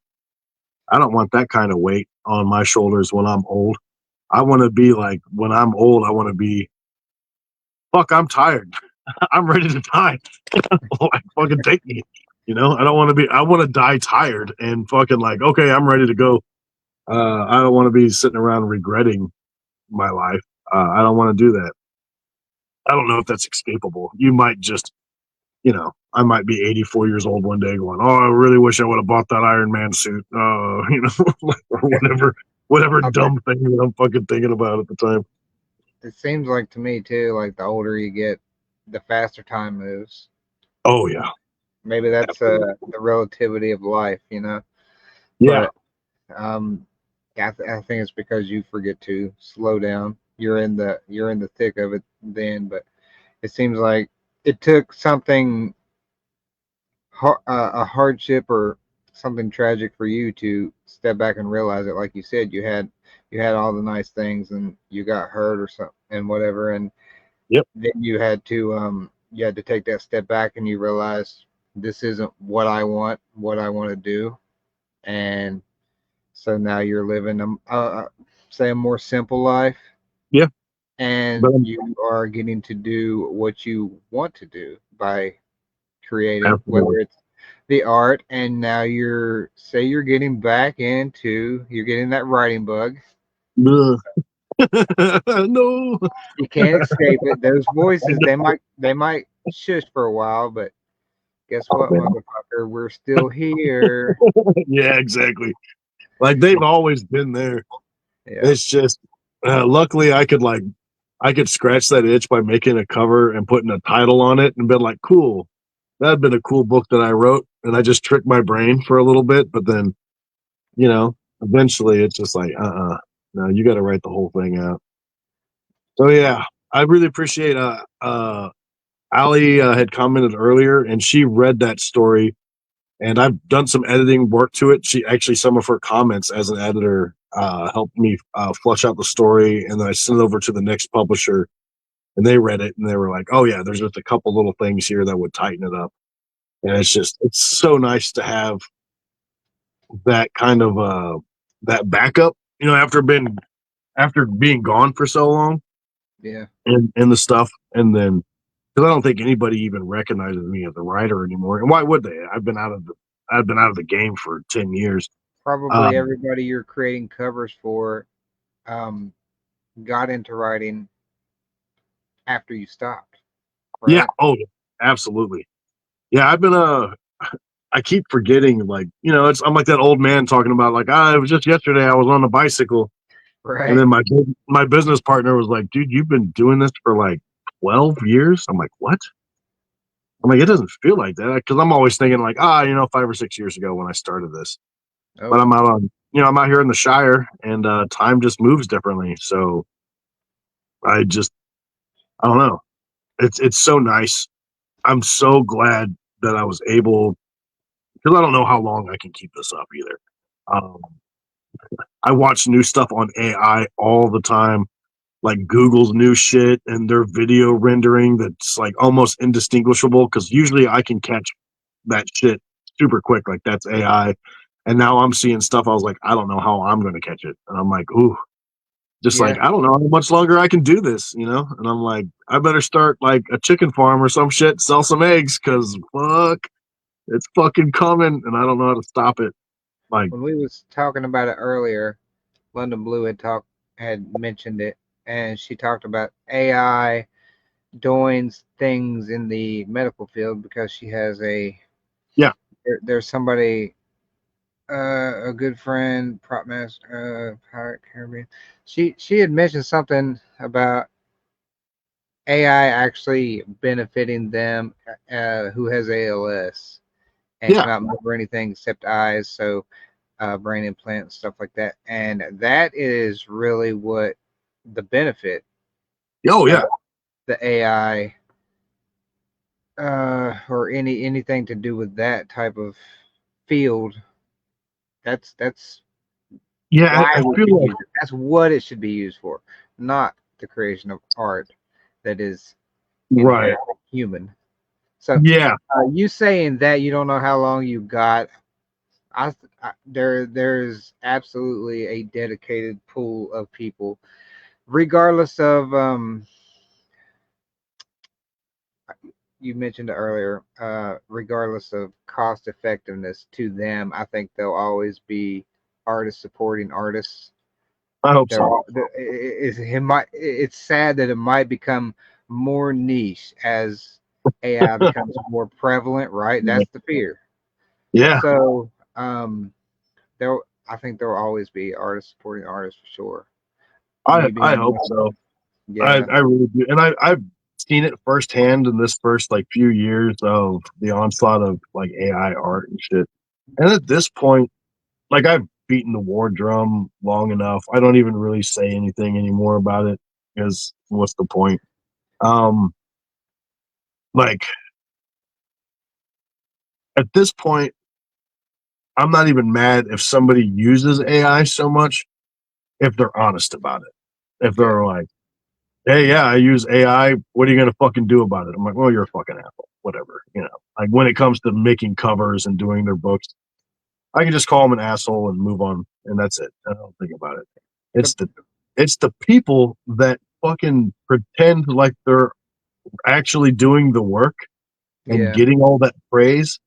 I don't want that kind of weight on my shoulders when I'm old. I want to be like, when I'm old, I want to be, fuck, I'm tired. I'm ready to die. Like, fucking take me. You know, I don't want to be, I want to die tired and fucking like, okay, I'm ready to go. I don't want to be sitting around regretting my life. I don't want to do that. I don't know if that's escapable. You might just, you know, I might be 84 years old one day going, oh, I really wish I would have bought that Iron Man suit, you know, or whatever I bet dumb thing that I'm fucking thinking about at the time. it seems like to me too, like the older you get, the faster time moves. Oh, yeah. Maybe that's Absolutely. the relativity of life, you know. Yeah. But yeah, I think it's because you forget to slow down. You're in the thick of it then, but it seems like it took something a hardship or something tragic for you to step back and realize it. Like you said, you had all the nice things and you got hurt or something and whatever, and Yep. then you had to take that step back and you realize this isn't what I want to do, and so now you're living say a more simple life, Yeah. But and you are getting to do what you want to do by creating, whether absolutely. it's the art, and now you're getting back into you're getting that writing bug. Ugh. No. You can't escape it. Those I voices, know. they might shush for a while, but guess Oh, what, man. motherfucker? We're still here. Yeah, exactly. Like they've always been there. Yeah. It's just, luckily I could scratch that itch by making a cover and putting a title on it and been like, cool. That'd been a cool book that I wrote. And I just tricked my brain for a little bit. But then, you know, eventually it's just like, no, you got to write the whole thing out. So, yeah, I really appreciate, Ali had commented earlier and she read that story and I've done some editing work to it. She actually, some of her comments as an editor, helped me flush out the story. And then I sent it over to the next publisher and they read it and they were like, oh yeah, there's just a couple little things here that would tighten it up. And it's so nice to have that kind of, that backup, you know, after being gone for so long Yeah. and the stuff. And then, cause I don't think anybody even recognizes me as a writer anymore. And why would they? I've been out of the game for 10 years. Probably Um, everybody you're creating covers for um, got into writing after you stopped, yeah. right? Oh, yeah, absolutely. Yeah. I keep forgetting, like, you know, I'm like that old man talking about, like, it was just yesterday I was on a bicycle. And Right. then my business partner was like, dude, you've been doing this for like 12 years? I'm like, what? I'm like, it doesn't feel like that. Because I'm always thinking, like, you know, 5 or 6 years ago when I started this. But Oh, I'm out on, you know, I'm out here in the Shire and time just moves differently. So I just, I don't know. It's so nice. I'm so glad that I was able, because I don't know how long I can keep this up either. Um, I watch new stuff on AI all the time, like Google's new shit and their video rendering that's like almost indistinguishable because usually I can catch that shit super quick, like that's AI. And now I'm seeing stuff I was like, I don't know how I'm gonna catch it. And I'm like, ooh, just like yeah. I don't know how much longer I can do this, you know? And I'm like, I better start like a chicken farm or some shit, sell some eggs, cause fuck, it's fucking coming and I don't know how to stop it. Like, When we was talking about it earlier, London Blue had mentioned it, and she talked about AI doing things in the medical field because she has yeah, there's somebody a good friend, prop master, Pirate Caribbean. She had mentioned something about AI actually benefiting them, who has ALS and Yeah. cannot move or anything except eyes, so brain implants, stuff like that, and that is really what the benefit Oh of yeah. the AI, or anything to do with that type of field. That's Yeah. why I we feel should like use it. That's what it should be used for, not the creation of art that is right. inherently human. So, Yeah. you saying that you don't know how long you got, there's absolutely a dedicated pool of people, regardless of you mentioned it earlier, regardless of cost effectiveness to them. I think they'll always be artists supporting artists. I hope They're so. all, it's sad that it might become more niche as AI becomes more prevalent, right? Yeah. That's the fear. Yeah. So, there, I think there will always be artists supporting artists for sure. Me I being hope one of them. so. Yeah, I really do. And I've seen it firsthand in this first like few years of the onslaught of like AI art and shit. And at this point, like I've beaten the war drum long enough. I don't even really say anything anymore about it because what's the point? Um like at this point, I'm not even mad if somebody uses AI so much if they're honest about it. If yeah, they're like, hey, yeah, I use AI. What are you gonna fucking do about it? I'm like, well, you're a fucking asshole. Whatever, you know. Like when it comes to making covers and doing their books, I can just call them an asshole and move on, and that's it. I don't think about it. Yep. It's the it's the people that fucking pretend like they're actually doing the work and Yeah, getting all that praise.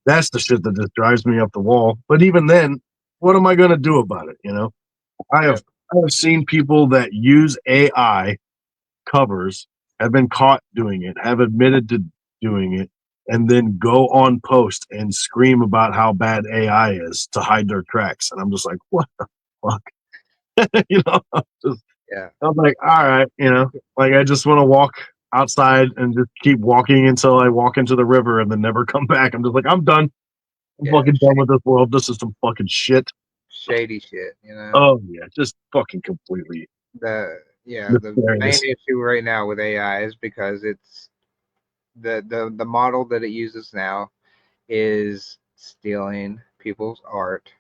That's the shit that just drives me up the wall. But even then, what am I gonna do about it? You know, I yeah, have I have seen people that use AI covers, have been caught doing it, have admitted to doing it, and then go on post and scream about how bad AI is to hide their tracks. And I'm just like, what the fuck? you know, yeah, I'm like, all right, you know, like I just want to walk outside and just keep walking until I walk into the river and then never come back. I'm just like, I'm done. I'm yeah. fucking done with this world. This is some fucking shit. Shady shit, you know. Oh yeah, just fucking completely The main nefarious. issue right now with AI is because it's the model that it uses now is stealing people's art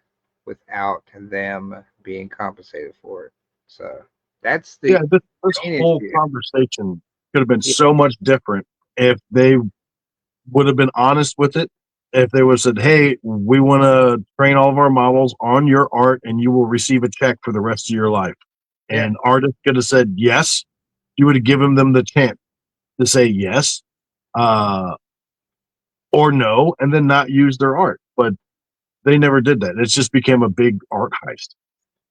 without them being compensated for it. So that's Yeah, the this main whole issue. conversation could have been Yeah, so much different if they would have been honest with it. If they would have said, "Hey, we want to train all of our models on your art, and you will receive a check for the rest of your life," yeah, and artists could have said yes, you would have given them the chance to say yes uh, or no, and then not use their art. But they never did that. It just became a big art heist.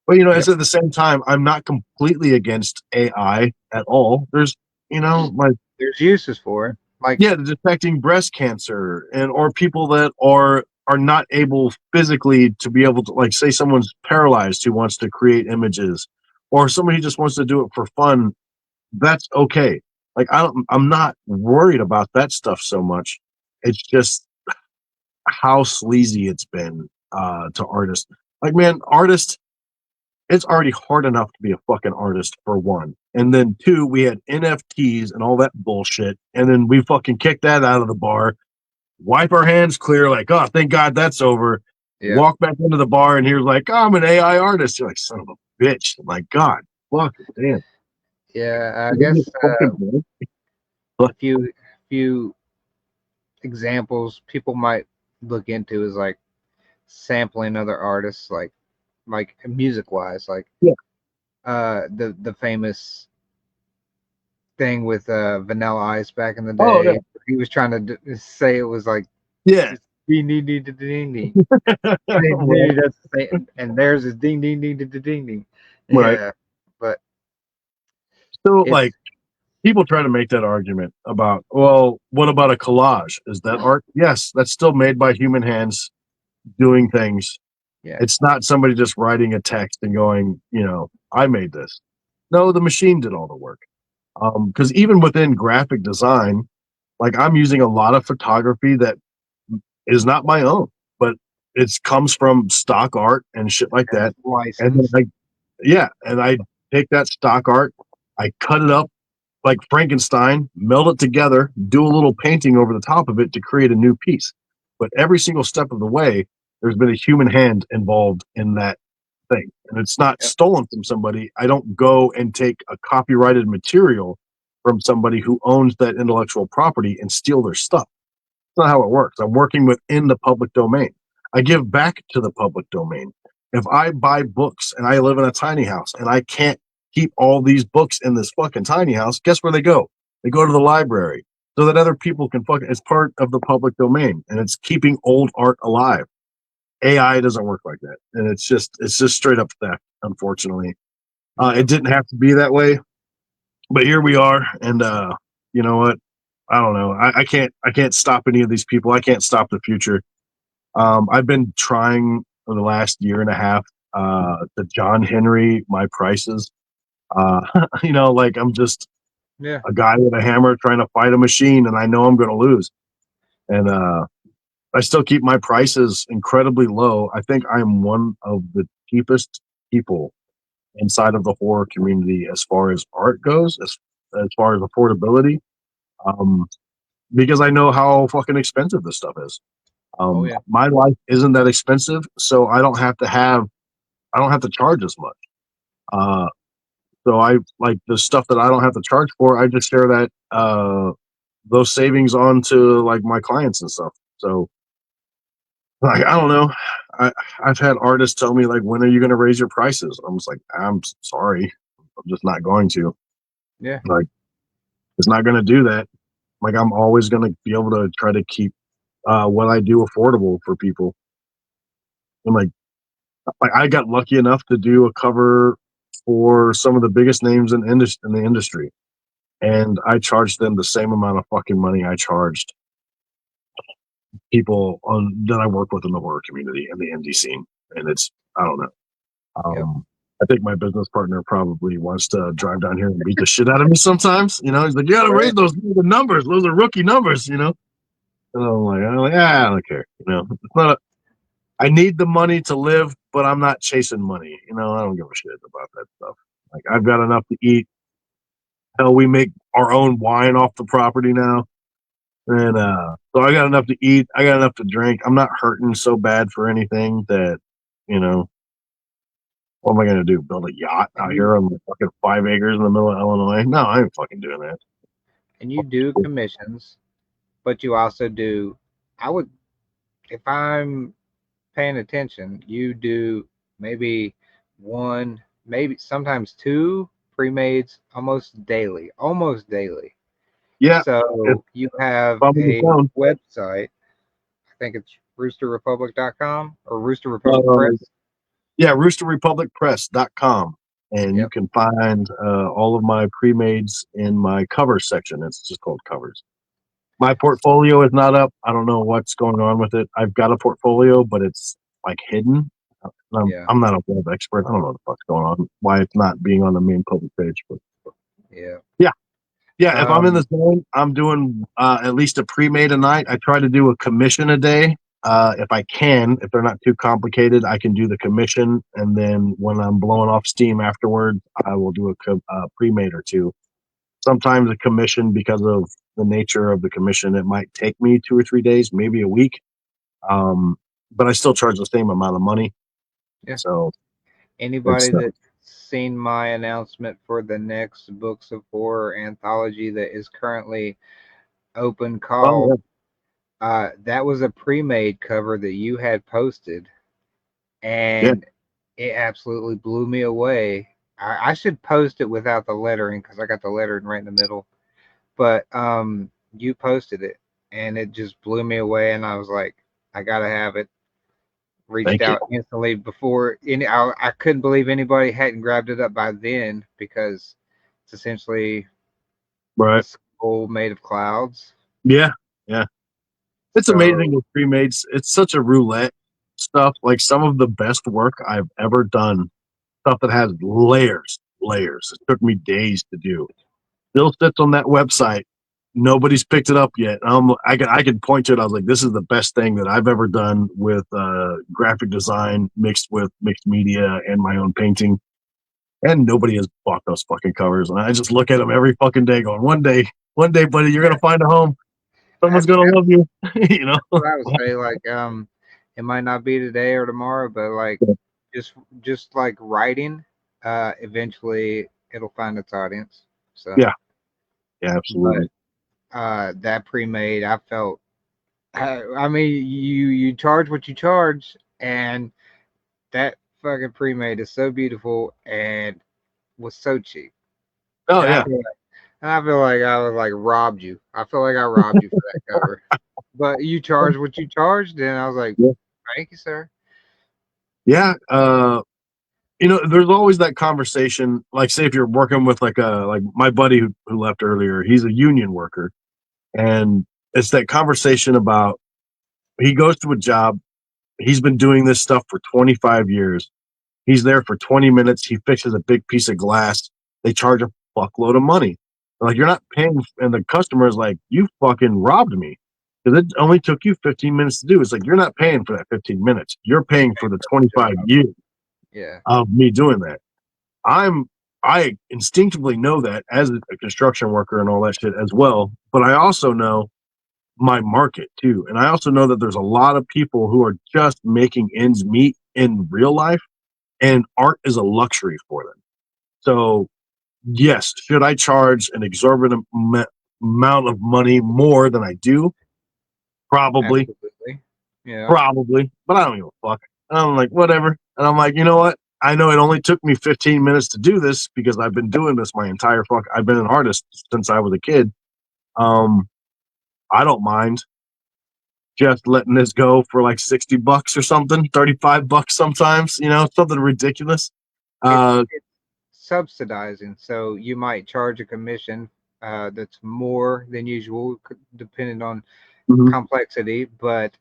But you know, yep. it's at the same time, I'm not completely against AI at all. There's, you know, like There's uses for it. Like, yeah, the detecting breast cancer and or people that are not able physically to be able to like say someone's paralyzed who wants to create images or somebody who just wants to do it for fun. That's okay. Like I'm not worried about that stuff so much. It's just how sleazy it's been to artists. Like man, artists it's already hard enough to be a fucking artist for one. And then two, we had NFTs and all that bullshit. And then we fucking kicked that out of the bar, wipe our hands clear, like, oh, thank God that's over. yeah, Walk back into the bar and here's like, oh, I'm an AI artist. You're like, son of a bitch. My God. Fuck it, damn. yeah. I Is this guess fucking good? a few examples people might look into is like sampling other artists, like music wise, like Yeah. the famous thing with Vanilla Ice back in the Oh, day. He was trying to say it was like yeah. ding ding ding ding ding ding. Right. Maybe that's the same. And theirs is ding ding ding ding ding ding ding. Right. Yeah, but So, like, it's people try to make that argument about, well, what about a collage? Is that art? Yes, that's still made by human hands doing things. Yeah. It's not somebody just writing a text and going, I made this. No, the machine did all the work. Because even within graphic design, like I'm using a lot of photography that is not my own, but it comes from stock art and shit like that. And then Licensed. and I take that stock art, I cut it up like Frankenstein, meld it together, do a little painting over the top of it to create a new piece. But every single step of the way, there's been a human hand involved in that thing. And it's not Yep. stolen from somebody. I don't go and take a copyrighted material from somebody who owns that intellectual property and steal their stuff. That's not how it works. I'm working within the public domain. I give back to the public domain. If I buy books and I live in a tiny house and I can't keep all these books in this fucking tiny house, guess where they go? They go to the library so that other people can it's part of the public domain and it's keeping old art alive. AI doesn't work like that. And it's just straight up theft, unfortunately. It didn't have to be that way, but here we are. And you know what? I don't know. I can't stop any of these people. I can't stop the future. I've been trying for the last year and a half to John Henry my prices. Like I'm just Yeah. a guy with a hammer trying to fight a machine, and I know I'm going to lose. And I still keep my prices incredibly low. I think I'm one of the cheapest people inside of the horror community as far as art goes, as far as affordability. Um, because I know how fucking expensive this stuff is. Oh yeah. My life isn't that expensive, so I don't have to charge as much. Uh, so I like the stuff that I don't have to charge for. I just share that those savings on to like my clients and stuff. So like I don't know. I've had artists tell me like, when are you going to raise your prices? I'm just like, I'm sorry, I'm just not going to. Yeah. Like, it's not going to do that. Like, I'm always going to be able to try to keep what I do affordable for people. And like I got lucky enough to do a cover for some of the biggest names in the industry, and I charged them the same amount of fucking money I charged people on that I work with in the horror community and the indie scene. And it's I don't know. Yep. I think my business partner probably wants to drive down here and beat the shit out of me sometimes. He's like, "You got to Oh yeah. raise those numbers. Those are rookie numbers." And I'm like, I don't care. It's not. I need the money to live, but I'm not chasing money. I don't give a shit about that stuff. Like I've got enough to eat. Hell, we make our own wine off the property now. And so I got enough to eat. I got enough to drink. I'm not hurting so bad for anything that, you know, what am I going to do? Build a yacht And out you here on fucking 5 acres in the middle of Illinois? No, I ain't fucking doing that. and you do commissions, but you also do. I would, if I'm paying attention, you do maybe one, maybe sometimes two pre-mades almost daily. Yeah, it's So you have bumming the a phone. website. I think it's roosterrepublic.com or Rooster Republic Uh, Press. yeah, roosterrepublicpress.com. And you Yep. can find all of my pre-mades in my covers section. It's just called covers. My portfolio is not up. I don't know what's going on with it. I've got a portfolio, but it's like hidden. Yeah. I'm not a web expert. I don't know what the fuck's going on. Why it's not being on the main public page. But Yeah. yeah, yeah. If I'm in the Um. zone, I'm doing at least a pre-made a night. I try to do a commission a day. If I can, if they're not too complicated, I can do the commission, and then when I'm blowing off steam afterward, I will do a pre-made or two. Sometimes a commission, because of the nature of the commission, it might take me 2 or 3 days, maybe a week. Um, but I still charge the same amount of money. Yeah. So it's Anybody that's seen my announcement for the next Books of Horror anthology that is currently open oh call, that was a pre-made cover that you had posted, yeah, and it absolutely blew me away. I should post it without the lettering because I got the lettering right in the middle. But you posted it, and it just blew me away, and I was like, I gotta have it. Reached thank you. out instantly before any. I couldn't believe anybody hadn't grabbed it up by then because it's essentially a Right? skull made of clouds. Yeah, yeah. It's amazing So with pre-mades. It's such a roulette. stuff, like some of the best work I've ever done, stuff that has layers. It took me days to do. Still sits on that website. Nobody's picked it up yet. I can point to it. I was like, this is the best thing that I've ever done with graphic design mixed with mixed media and my own painting. And nobody has bought those fucking covers. And I just look at them every fucking day, going, one day, buddy, you're gonna find a home. Someone's That's, gonna that's love you. You know. what I would say. Like, it might not be today or tomorrow, but like, just just like writing, eventually it'll find its audience. So, Yeah. Yeah. but Absolutely. that pre-made, I felt. I mean, you charge what you charge, and that fucking pre-made is so beautiful and was so cheap. Oh And I yeah. feel like, I was like robbed you. I feel like I robbed you for that cover. But you charged what you charged, and I was like, Yeah. thank you, sir. Yeah. There's always that conversation. Like, say if you're working with like my buddy who left earlier, he's a union worker, and it's that conversation about he goes to a job. He's been doing this stuff for 25 years. He's there for 20 minutes. He fixes a big piece of glass. They charge a fuckload of money. They're like, you're not paying. And the customer is like, you fucking robbed me. Because it only took you 15 minutes to do. It's like, you're not paying for that 15 minutes. You're You're paying for paying the for the 25 job. years Yeah. of me doing that. I instinctively know that as a construction worker and all that shit as well. But I also know my market too. And I also know that there's a lot of people who are just making ends meet in real life, and art is a luxury for them. So, yes, should I charge an exorbitant amount of money more than I do? Probably, Absolutely. Yeah. probably, but I don't give a fuck. And I'm like, whatever. And I'm like, you know what? I know it only took me 15 minutes to do this because I've been doing this my entire fuck. I've been an artist since I was a kid. Um, I don't mind just letting this go for like $60 or something, $35 sometimes, something ridiculous. It's Uh, it's subsidizing, so you might charge a commission that's more than usual, depending on mhm. complexity, but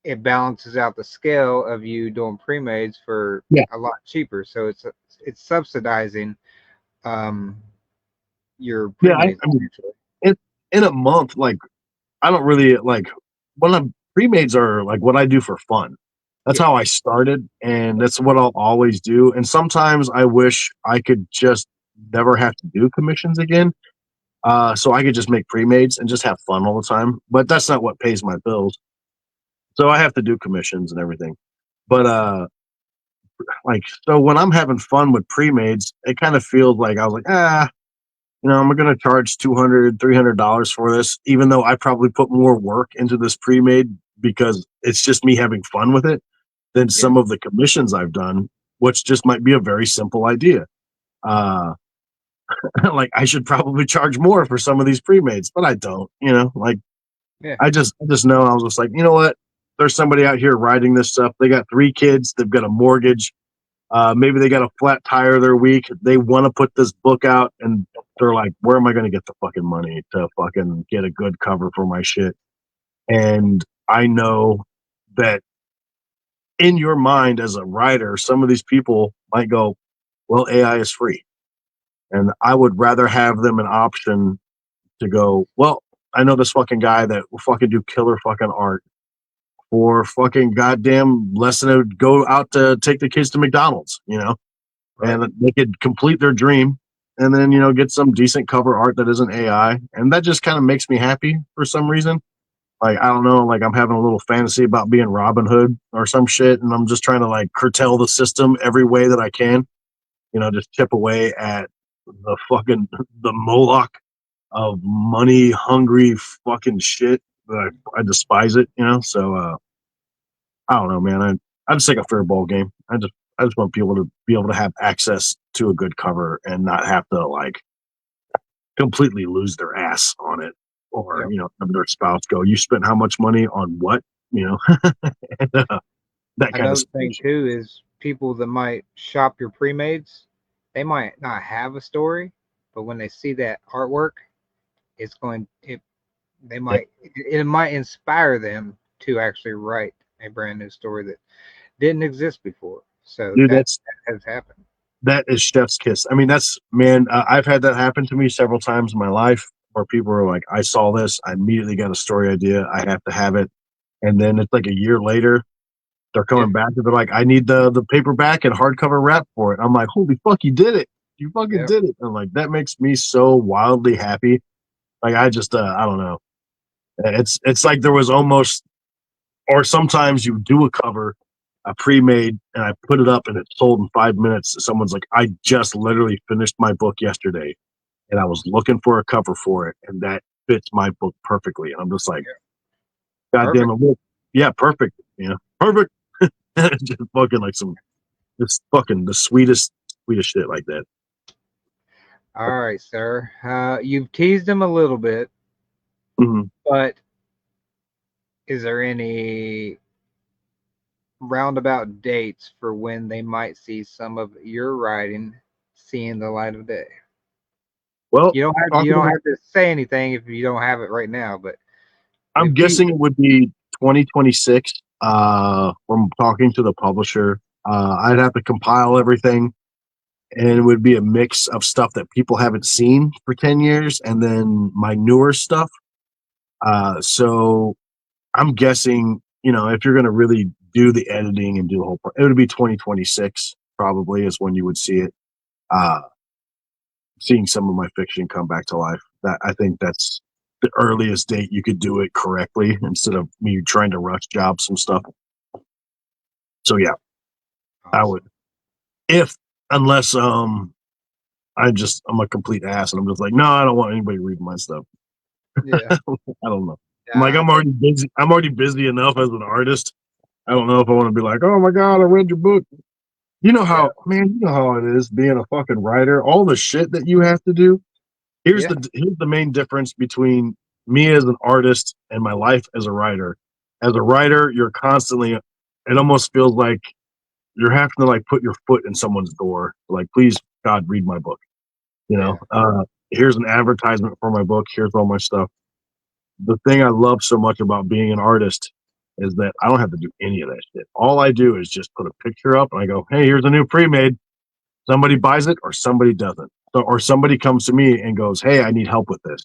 it balances out the scale of you doing pre-mades for Yeah, a lot cheaper. So it's subsidizing um, your yeah. pre-mades I mean, essentially. in, in a month, like I don't really like when I'm pre-mades are like what I do for fun. That's Yeah, how I started, and that's what I'll always do. And sometimes I wish I could just never have to do commissions again, so I could just make pre-mades and just have fun all the time. But that's not what pays my bills, so I have to do commissions and everything. But like so when I'm having fun with pre-mades, it kind of feels like I was like, I'm going to charge $200, $300 for this, even though I probably put more work into this pre-made because it's just me having fun with it than yeah, some of the commissions I've done, which just might be a very simple idea. Uh, like I should probably charge more for some of these pre-mades, but I don't, like yeah, I just know I was just like, you know what? There's somebody out here writing this stuff. They got 3 kids. They've got a mortgage. Maybe they got a flat tire their week. They want to put this book out, and they're like, "Where am I going to get the fucking money to fucking get a good cover for my shit?" And I know that in your mind as a writer, some of these people might go, "Well, AI is free," and I would rather have them an option to go, "Well, I know this fucking guy that will fucking do killer fucking art." For fucking goddamn less than it would go out to take the kids to McDonald's, right. and they could complete their dream and then get some decent cover art that isn't AI, and that just kind of makes me happy for some reason. Like I don't know, like I'm having a little fantasy about being Robin Hood or some shit, and I'm just trying to like curtail the system every way that I can. Just chip away at the Moloch of money hungry fucking shit. I despise it. So I don't know, man. I just like a fair ball game. I just want people to be able to have access to a good cover and not have to like completely lose their ass on it, or Yep. have their spouse go, "You spent how much money on what?" You know, and, that kind of Another thing situation. too is people that might shop your pre-mades, they might not have a story, but when they see that artwork, it's going it they Yeah, might it might inspire them to actually write a brand new story that didn't exist before. So Dude, that has happened. that is chef's kiss. I mean, that's man. I've had that happen to me several times in my life where people are like, "I saw this, I immediately got a story idea, I have to have it," and then it's like a year later, they're Yeah. coming back and they're like, "I need the paperback and hardcover wrap for it." I'm like, "Holy fuck, you did it! You fucking Yep. did it!" I'm like, that makes me so wildly happy. Like I just, I don't know. It's like there was almost, or sometimes you do a cover, a pre-made, and I put it up and it's sold in 5 minutes. Someone's like, I just literally finished my book yesterday and I was looking for a cover for it and that fits my book perfectly. And I'm just like, God damn Perfect. it. Look, yeah, perfect. Perfect. Just fucking like just fucking the sweetest shit like that. All right, sir. You've teased him a little bit, Mhm. but is there any roundabout dates for when they might see some of your writing seeing the light of day? Well, You talking don't about, have to say anything if you don't have it right now, but I'm we've teased guessing it. it would be 2026. From talking to the publisher, I'd have to compile everything and it would be a mix of stuff that people haven't seen for 10 years and then my newer stuff. So I'm guessing, if you're going to really do the editing and do the whole part, it would be 2026 probably is when you would see it. Uh, Seeing some of my fiction come back to life. That I think that's the earliest date you could do it correctly instead of me trying to rush job some stuff. So yeah, I would, Awesome. if unless I'm a complete ass and I'm just like, no, I don't want anybody reading my stuff. Yeah. I don't know. I'm like, I I'm think already busy. I'm already busy enough as an artist. I don't know if I want to be like, oh my god, I read your book. yeah. You know how it is being a fucking writer. All the shit that you have to do. Yeah. Here's the main difference between me as an artist and my life as a writer. As a writer, you're constantly. It almost feels like you're having to like put your foot in someone's door. Like, please, God, read my book. You Yeah. know, here's an advertisement for my book. Here's all my stuff. The thing I love so much about being an artist is that I don't have to do any of that shit. All I do is just put a picture up and I go, hey, here's a new pre-made. Somebody buys it or somebody doesn't. So, or somebody comes to me and goes, hey, I need help with this.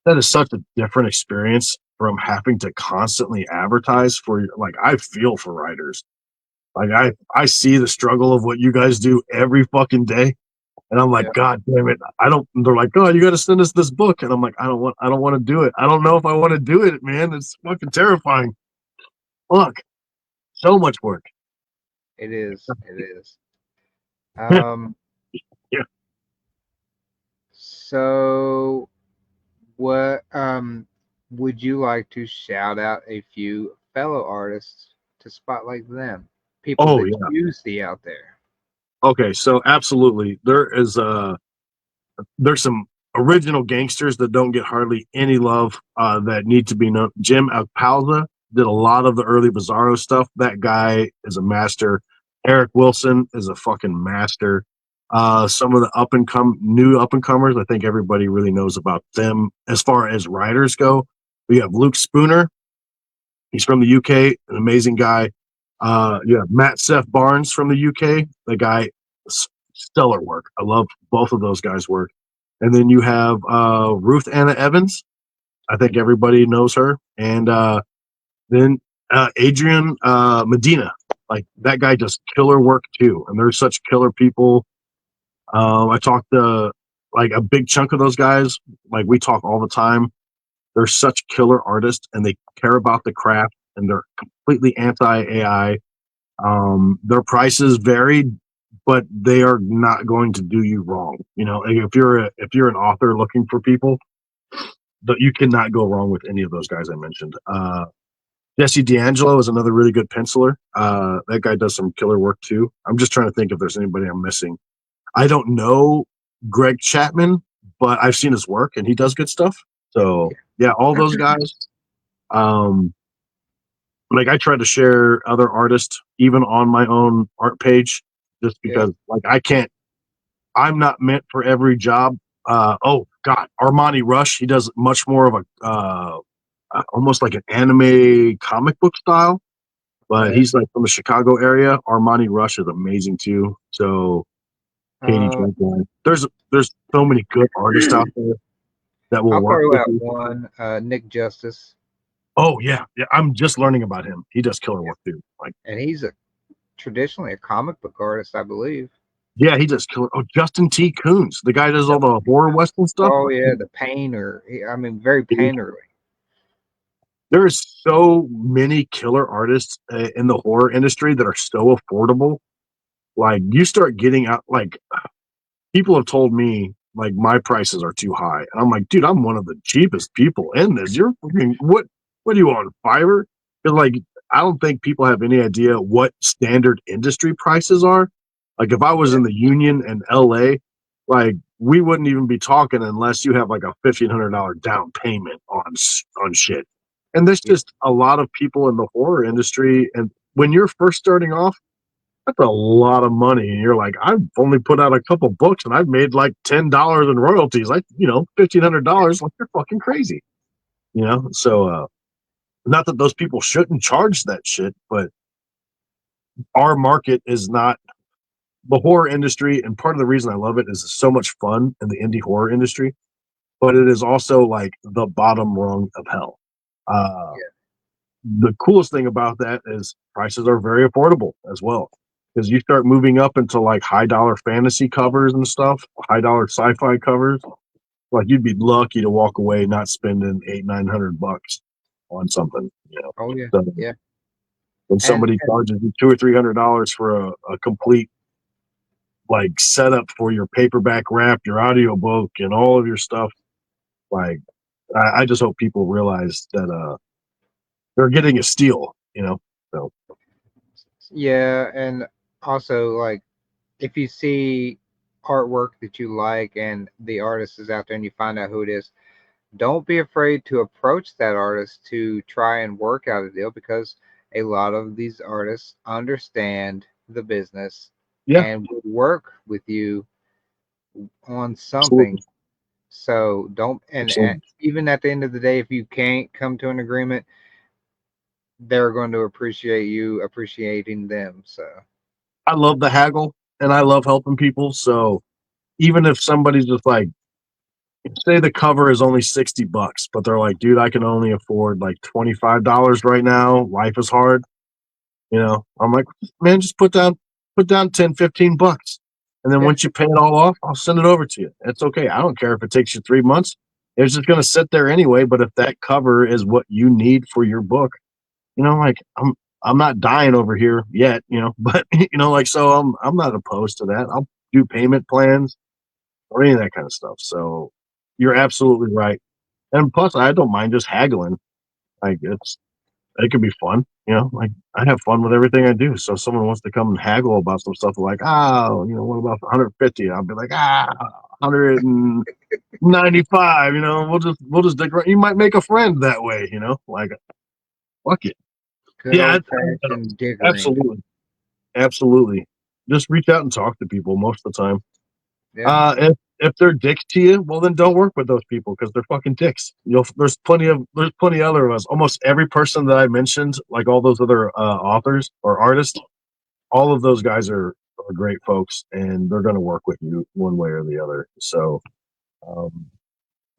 That is such a different experience from having to constantly advertise for, like, I feel for writers. Like I see the struggle of what you guys do every fucking day. And I'm like, Yeah. God damn it. I don't, they're like, oh, you got to send us this book. And I'm like, I don't want to do it. I don't know if I want to do it, man. It's fucking terrifying. Fuck. So much work. It is. It is. Um. Yeah. So, what would you like to shout out a few fellow artists to spotlight them? People Oh, that yeah. you see out there. Okay. So absolutely. There's some original gangsters that don't get hardly any love, that need to be known. Jim Alpalza did a lot of the early Bizarro stuff. That guy is a master. Eric Wilson is a fucking master. Some of the new up and comers, I think everybody really knows about them. As far as writers go, we have Luke Spooner. He's from the UK, an amazing guy. You have Matt Seth Barnes from the UK. The guy, stellar work. I love both of those guys' work. And then you have Ruth Anna Evans. I think everybody knows her. And then Adrian Medina. Like that guy does killer work too. And they're such killer people. I talk to like a big chunk of those guys. Like we talk all the time. They're such killer artists and they care about the craft and they're completely anti AI. Their prices vary, but they are not going to do you wrong. If you're an author looking for people, you cannot go wrong with any of those guys I mentioned. Jesse D'Angelo is another really good penciler. That guy does some killer work too. I'm just trying to think if there's anybody I'm missing. I don't know Greg Chapman, but I've seen his work and he does good stuff. So yeah, all those guys. Um, like I try to share other artists even on my own art page, just Yeah. because like I'm not meant for every job. Oh God, Armani Rush, he does much more of a almost like an anime comic book style. but Yeah. he's like from the Chicago area. Armani Rush is amazing too. So Katie Drinkwine. There's so many good artists out there that will I'll work throw with out you. one, Nick Justice, Oh yeah, yeah. I'm just learning about him. He does killer work too. Like and he's traditionally a comic book artist, I believe. yeah, he does killer. Oh, Justin T. Coons, the guy does all the horror western stuff. Oh yeah, the painter. I mean, very painterly. There's so many killer artists in the horror industry that are so affordable. Like you start getting out, like people have told me like my prices are too high, and I'm like, dude, I'm one of the cheapest people in this. You're fucking what are you on Fiverr? Because like I don't think people have any idea what standard industry prices are. Like if I was Yeah. in the union in LA, like we wouldn't even be talking unless you have like a $1,500 down payment on shit. And there's Yeah. just a lot of people in the horror industry, and when you're first starting off, that's a lot of money. And you're like, I've only put out a couple books and I've made like $10 in royalties. Like, $1,500. Like, you're fucking crazy. So not that those people shouldn't charge that shit, but our market is not the horror industry. And part of the reason I love it is it's so much fun in the indie horror industry, but it is also like the bottom rung of hell. Uh, Yeah. the coolest thing about that is prices are very affordable as well. Because you start moving up into like high dollar fantasy covers and stuff, high dollar sci-fi covers, like you'd be lucky to walk away not spending $800-900 on something. Oh yeah. So Yeah. when And, somebody charges you $200 or $300 for a complete like setup for your paperback wrap, your audiobook, and all of your stuff, like I just hope people realize that they're getting a steal. So yeah, and also like if you see artwork that you like and the artist is out there and you find out who it is, don't be afraid to approach that artist to try and work out a deal because a lot of these artists understand the business yeah, and would work with you on something. absolutely. So don't, and Absolutely. even at the end of the day, if you can't come to an agreement, they're going to appreciate you appreciating them. So I love the haggle and I love helping people. So even if somebody's just like, say the cover is only $60, but they're like, dude, I can only afford like $25 right now. Life is hard. I'm like, man, just put down 10-15 bucks. And then yeah, once you pay it all off, I'll send it over to you. It's okay. I don't care if it takes you 3 months. It's just going to sit there anyway. But if that cover is what you need for your book, like I'm not dying over here yet, but like so I'm not opposed to that. I'll do payment plans or any of that kind of stuff. So you're absolutely right. And plus I don't mind just haggling. Like it could be fun, like I have fun with everything I do. So if someone wants to come and haggle about some stuff like, what about 150? I'll be like, 195, we'll just dig right. You might make a friend that way, like fuck it. good Yeah, old fashioned diggering. absolutely. Absolutely. Just reach out and talk to people most of the time. Yeah. If they're dicks to you, well then don't work with those people because they're fucking dicks. There's plenty other of us. Almost every person that I mentioned, like all those other authors or artists, all of those guys are great folks, and they're going to work with you one way or the other. So um,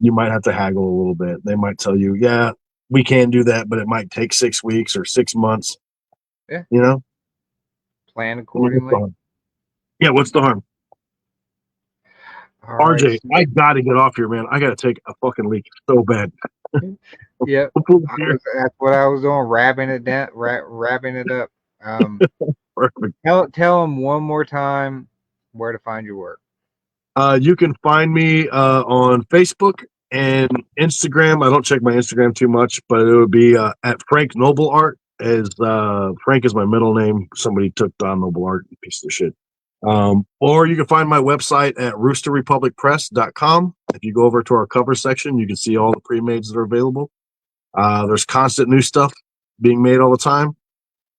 you might have to haggle a little bit. They might tell you, yeah, we can do that, but it might take 6 weeks or 6 months. Yeah. You know, Plan what's the accordingly. harm? Yeah, what's the harm? All right. RJ, I gotta get off here, man. I gotta take a fucking leak so bad. Yep. We'll pull here. That's what I was doing, wrapping it down, wrapping it up. Perfect. Tell them one more time where to find your work. You can find me on Facebook and Instagram. I don't check my Instagram too much, but it would be at Frank Noble Art. As Frank is my middle name. Somebody took Don Noble Art, piece of shit. Or you can find my website at roosterrepublicpress.com. If you go over to our cover section, you can see all the pre-mades that are available. There's constant new stuff being made all the time.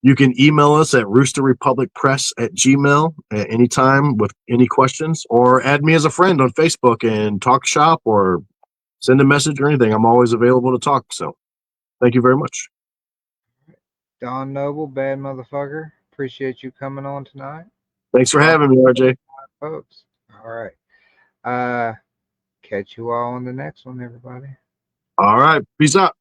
You can email us at roosterrepublicpress@gmail at any time with any questions, or add me as a friend on Facebook and talk shop or send a message or anything. I'm always available to talk. So thank you very much. Don Noble, bad motherfucker. Appreciate you coming on tonight. Thanks for having me, RJ. Folks. All right. Catch you all on the next one, everybody. All right. Peace out.